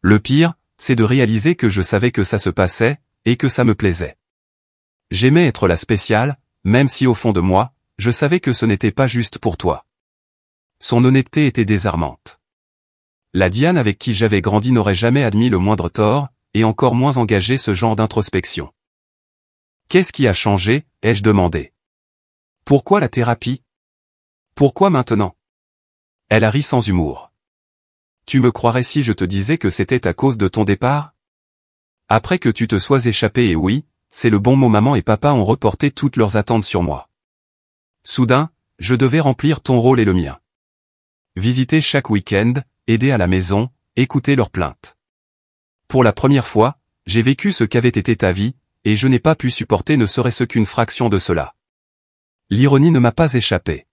Le pire, c'est de réaliser que je savais que ça se passait, et que ça me plaisait. J'aimais être la spéciale, même si au fond de moi, je savais que ce n'était pas juste pour toi. Son honnêteté était désarmante. La Diane avec qui j'avais grandi n'aurait jamais admis le moindre tort, et encore moins engagé ce genre d'introspection. Qu'est-ce qui a changé, ai-je demandé. Pourquoi la thérapie? Pourquoi maintenant? Elle a ri sans humour. Tu me croirais si je te disais que c'était à cause de ton départ? Après que tu te sois échappé et oui, c'est le bon mot maman et papa ont reporté toutes leurs attentes sur moi. Soudain, je devais remplir ton rôle et le mien. Visiter chaque week-end, aider à la maison, écouter leurs plaintes. Pour la première fois, j'ai vécu ce qu'avait été ta vie, et je n'ai pas pu supporter ne serait-ce qu'une fraction de cela. L'ironie ne m'a pas échappé.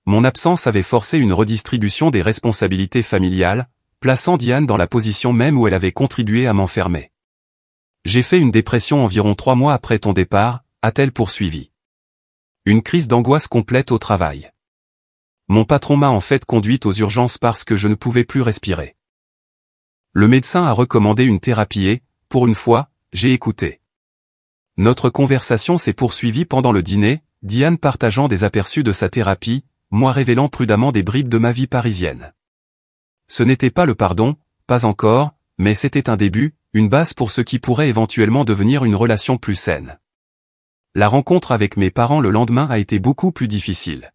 Mon absence avait forcé une redistribution des responsabilités familiales, plaçant Diane dans la position même où elle avait contribué à m'enfermer. J'ai fait une dépression environ 3 mois après ton départ, a-t-elle poursuivi. Une crise d'angoisse complète au travail. Mon patron m'a en fait conduite aux urgences parce que je ne pouvais plus respirer. Le médecin a recommandé une thérapie et, pour une fois, j'ai écouté. Notre conversation s'est poursuivie pendant le dîner, Diane partageant des aperçus de sa thérapie, moi révélant prudemment des bribes de ma vie parisienne. Ce n'était pas le pardon, pas encore, mais c'était un début, une base pour ce qui pourrait éventuellement devenir une relation plus saine. La rencontre avec mes parents le lendemain a été beaucoup plus difficile.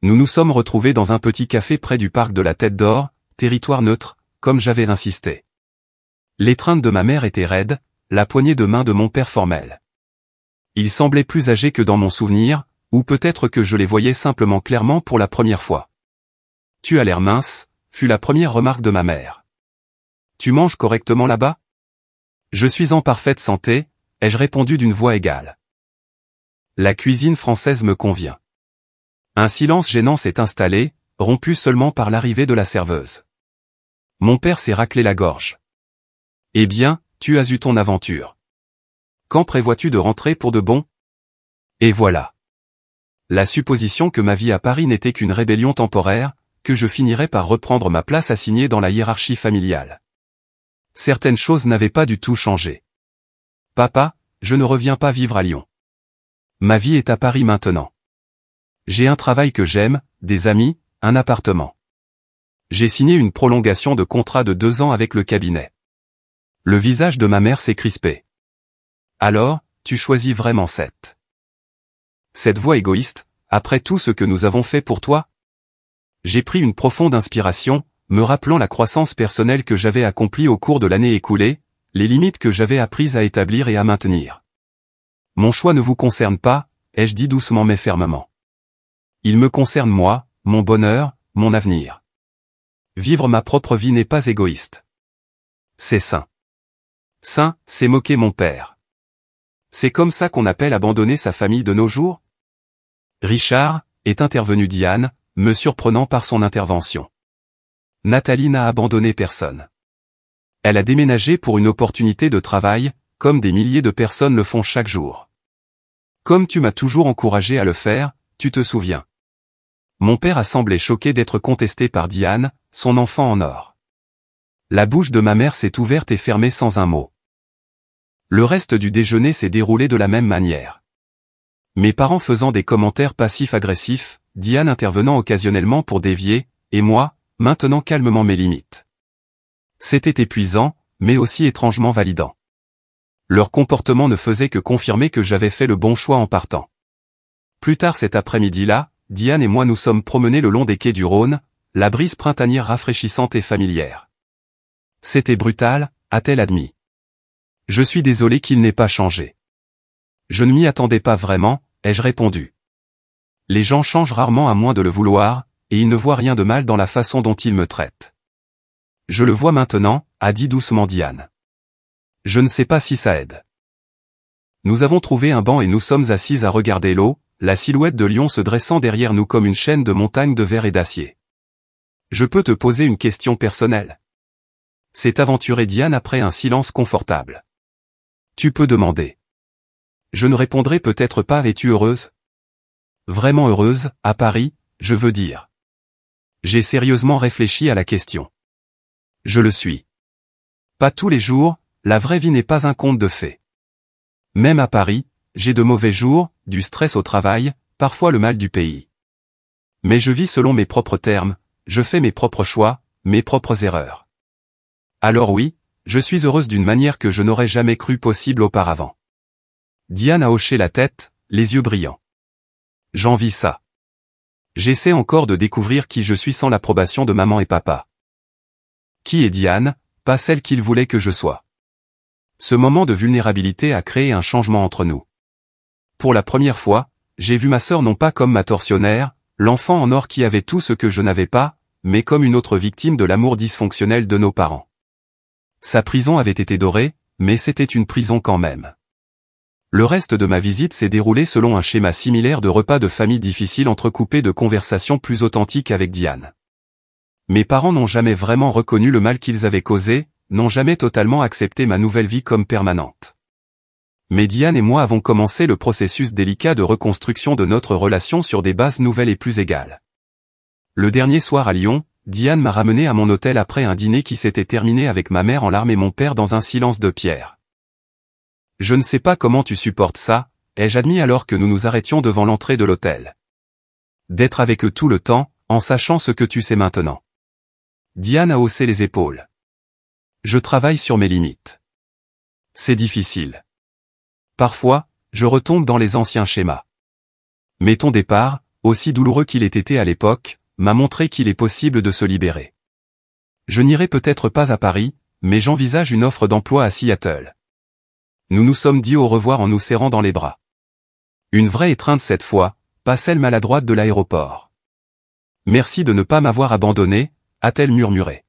Nous nous sommes retrouvés dans un petit café près du parc de la Tête d'Or, territoire neutre, comme j'avais insisté. L'étreinte de ma mère était raide, la poignée de main de mon père formelle. Il semblait plus âgé que dans mon souvenir, ou peut-être que je les voyais simplement clairement pour la première fois. « Tu as l'air mince », fut la première remarque de ma mère. « Tu manges correctement là-bas ?»« Je suis en parfaite santé », ai-je répondu d'une voix égale. La cuisine française me convient. Un silence gênant s'est installé, rompu seulement par l'arrivée de la serveuse. Mon père s'est raclé la gorge. « Eh bien, tu as eu ton aventure. Quand prévois-tu de rentrer pour de bon ? » Et voilà. La supposition que ma vie à Paris n'était qu'une rébellion temporaire, que je finirais par reprendre ma place assignée dans la hiérarchie familiale. Certaines choses n'avaient pas du tout changé. Papa, je ne reviens pas vivre à Lyon. Ma vie est à Paris maintenant. J'ai un travail que j'aime, des amis, un appartement. J'ai signé une prolongation de contrat de 2 ans avec le cabinet. Le visage de ma mère s'est crispé. Alors, tu choisis vraiment cette voie égoïste, après tout ce que nous avons fait pour toi? J'ai pris une profonde inspiration, me rappelant la croissance personnelle que j'avais accomplie au cours de l'année écoulée, les limites que j'avais apprises à établir et à maintenir. Mon choix ne vous concerne pas, ai-je dit doucement mais fermement. Il me concerne moi, mon bonheur, mon avenir. Vivre ma propre vie n'est pas égoïste. C'est sain. Sain, c'est moquer mon père. C'est comme ça qu'on appelle abandonner sa famille de nos jours? Richard, est intervenue Diane, me surprenant par son intervention. Nathalie n'a abandonné personne. Elle a déménagé pour une opportunité de travail, comme des milliers de personnes le font chaque jour. Comme tu m'as toujours encouragé à le faire, tu te souviens. Mon père a semblé choqué d'être contesté par Diane, son enfant en or. La bouche de ma mère s'est ouverte et fermée sans un mot. Le reste du déjeuner s'est déroulé de la même manière. Mes parents faisant des commentaires passifs-agressifs, Diane intervenant occasionnellement pour dévier, et moi, maintenant calmement mes limites. C'était épuisant, mais aussi étrangement validant. Leur comportement ne faisait que confirmer que j'avais fait le bon choix en partant. Plus tard cet après-midi-là, Diane et moi nous sommes promenés le long des quais du Rhône, la brise printanière rafraîchissante et familière. C'était brutal, a-t-elle admis. Je suis désolé qu'il n'ait pas changé. Je ne m'y attendais pas vraiment, ai-je répondu. Les gens changent rarement à moins de le vouloir, et ils ne voient rien de mal dans la façon dont ils me traitent. Je le vois maintenant, a dit doucement Diane. Je ne sais pas si ça aide. Nous avons trouvé un banc et nous sommes assises à regarder l'eau, la silhouette de Lyon se dressant derrière nous comme une chaîne de montagnes de verre et d'acier. Je peux te poser une question personnelle? S'est aventurée Diane après un silence confortable. Tu peux demander. Je ne répondrai peut-être pas. Es-tu heureuse? Vraiment heureuse, à Paris, je veux dire. J'ai sérieusement réfléchi à la question. Je le suis. Pas tous les jours, la vraie vie n'est pas un conte de fées. Même à Paris, j'ai de mauvais jours, du stress au travail, parfois le mal du pays. Mais je vis selon mes propres termes, je fais mes propres choix, mes propres erreurs. Alors oui, je suis heureuse d'une manière que je n'aurais jamais cru possible auparavant. Diane a hoché la tête, les yeux brillants. J'envie ça. J'essaie encore de découvrir qui je suis sans l'approbation de maman et papa. Qui est Diane, pas celle qu'ils voulaient que je sois. Ce moment de vulnérabilité a créé un changement entre nous. Pour la première fois, j'ai vu ma sœur non pas comme ma tortionnaire, l'enfant en or qui avait tout ce que je n'avais pas, mais comme une autre victime de l'amour dysfonctionnel de nos parents. Sa prison avait été dorée, mais c'était une prison quand même. Le reste de ma visite s'est déroulé selon un schéma similaire de repas de famille difficile entrecoupé de conversations plus authentiques avec Diane. Mes parents n'ont jamais vraiment reconnu le mal qu'ils avaient causé, n'ont jamais totalement accepté ma nouvelle vie comme permanente. Mais Diane et moi avons commencé le processus délicat de reconstruction de notre relation sur des bases nouvelles et plus égales. Le dernier soir à Lyon, Diane m'a ramené à mon hôtel après un dîner qui s'était terminé avec ma mère en larmes et mon père dans un silence de pierre. Je ne sais pas comment tu supportes ça, ai-je admis alors que nous nous arrêtions devant l'entrée de l'hôtel. D'être avec eux tout le temps, en sachant ce que tu sais maintenant. Diane a haussé les épaules. Je travaille sur mes limites. C'est difficile. Parfois, je retombe dans les anciens schémas. Mais ton départ, aussi douloureux qu'il ait été à l'époque, m'a montré qu'il est possible de se libérer. Je n'irai peut-être pas à Paris, mais j'envisage une offre d'emploi à Seattle. Nous nous sommes dit au revoir en nous serrant dans les bras. Une vraie étreinte cette fois, pas celle maladroite de l'aéroport. Merci de ne pas m'avoir abandonné, a-t-elle murmuré.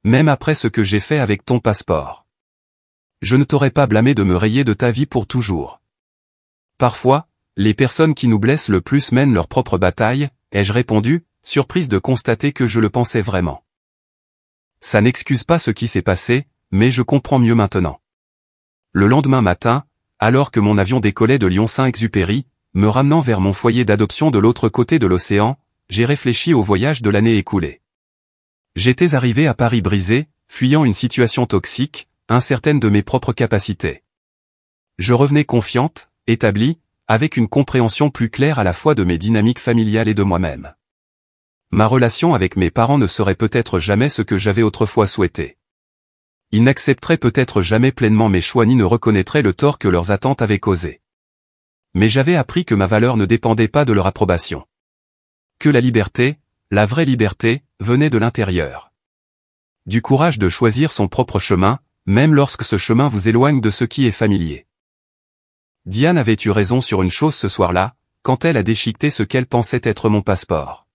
Même après ce que j'ai fait avec ton passeport. Je ne t'aurais pas blâmé de me rayer de ta vie pour toujours. Parfois, les personnes qui nous blessent le plus mènent leur propre bataille, ai-je répondu, surprise de constater que je le pensais vraiment. Ça n'excuse pas ce qui s'est passé, mais je comprends mieux maintenant. Le lendemain matin, alors que mon avion décollait de Lyon-Saint-Exupéry, me ramenant vers mon foyer d'adoption de l'autre côté de l'océan, j'ai réfléchi au voyage de l'année écoulée. J'étais arrivé à Paris brisé, fuyant une situation toxique, incertaine de mes propres capacités. Je revenais confiante, établie, avec une compréhension plus claire à la fois de mes dynamiques familiales et de moi-même. Ma relation avec mes parents ne serait peut-être jamais ce que j'avais autrefois souhaité. Ils n'accepteraient peut-être jamais pleinement mes choix ni ne reconnaîtraient le tort que leurs attentes avaient causé. Mais j'avais appris que ma valeur ne dépendait pas de leur approbation. Que la liberté, la vraie liberté, venait de l'intérieur. Du courage de choisir son propre chemin, même lorsque ce chemin vous éloigne de ce qui est familier. Diane avait eu raison sur une chose ce soir-là, quand elle a déchiqueté ce qu'elle pensait être mon passeport.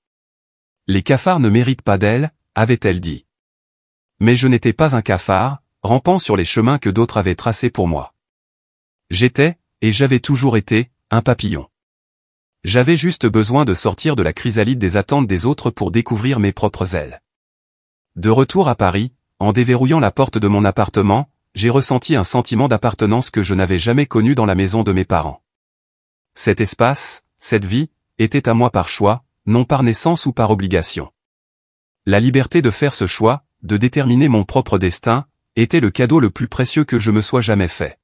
Les cafards ne méritent pas d'elle, avait-elle dit. Mais je n'étais pas un cafard, rampant sur les chemins que d'autres avaient tracés pour moi. J'étais, et j'avais toujours été, un papillon. J'avais juste besoin de sortir de la chrysalide des attentes des autres pour découvrir mes propres ailes. De retour à Paris, en déverrouillant la porte de mon appartement, j'ai ressenti un sentiment d'appartenance que je n'avais jamais connu dans la maison de mes parents. Cet espace, cette vie, était à moi par choix, non par naissance ou par obligation. La liberté de faire ce choix, de déterminer mon propre destin, était le cadeau le plus précieux que je me sois jamais fait.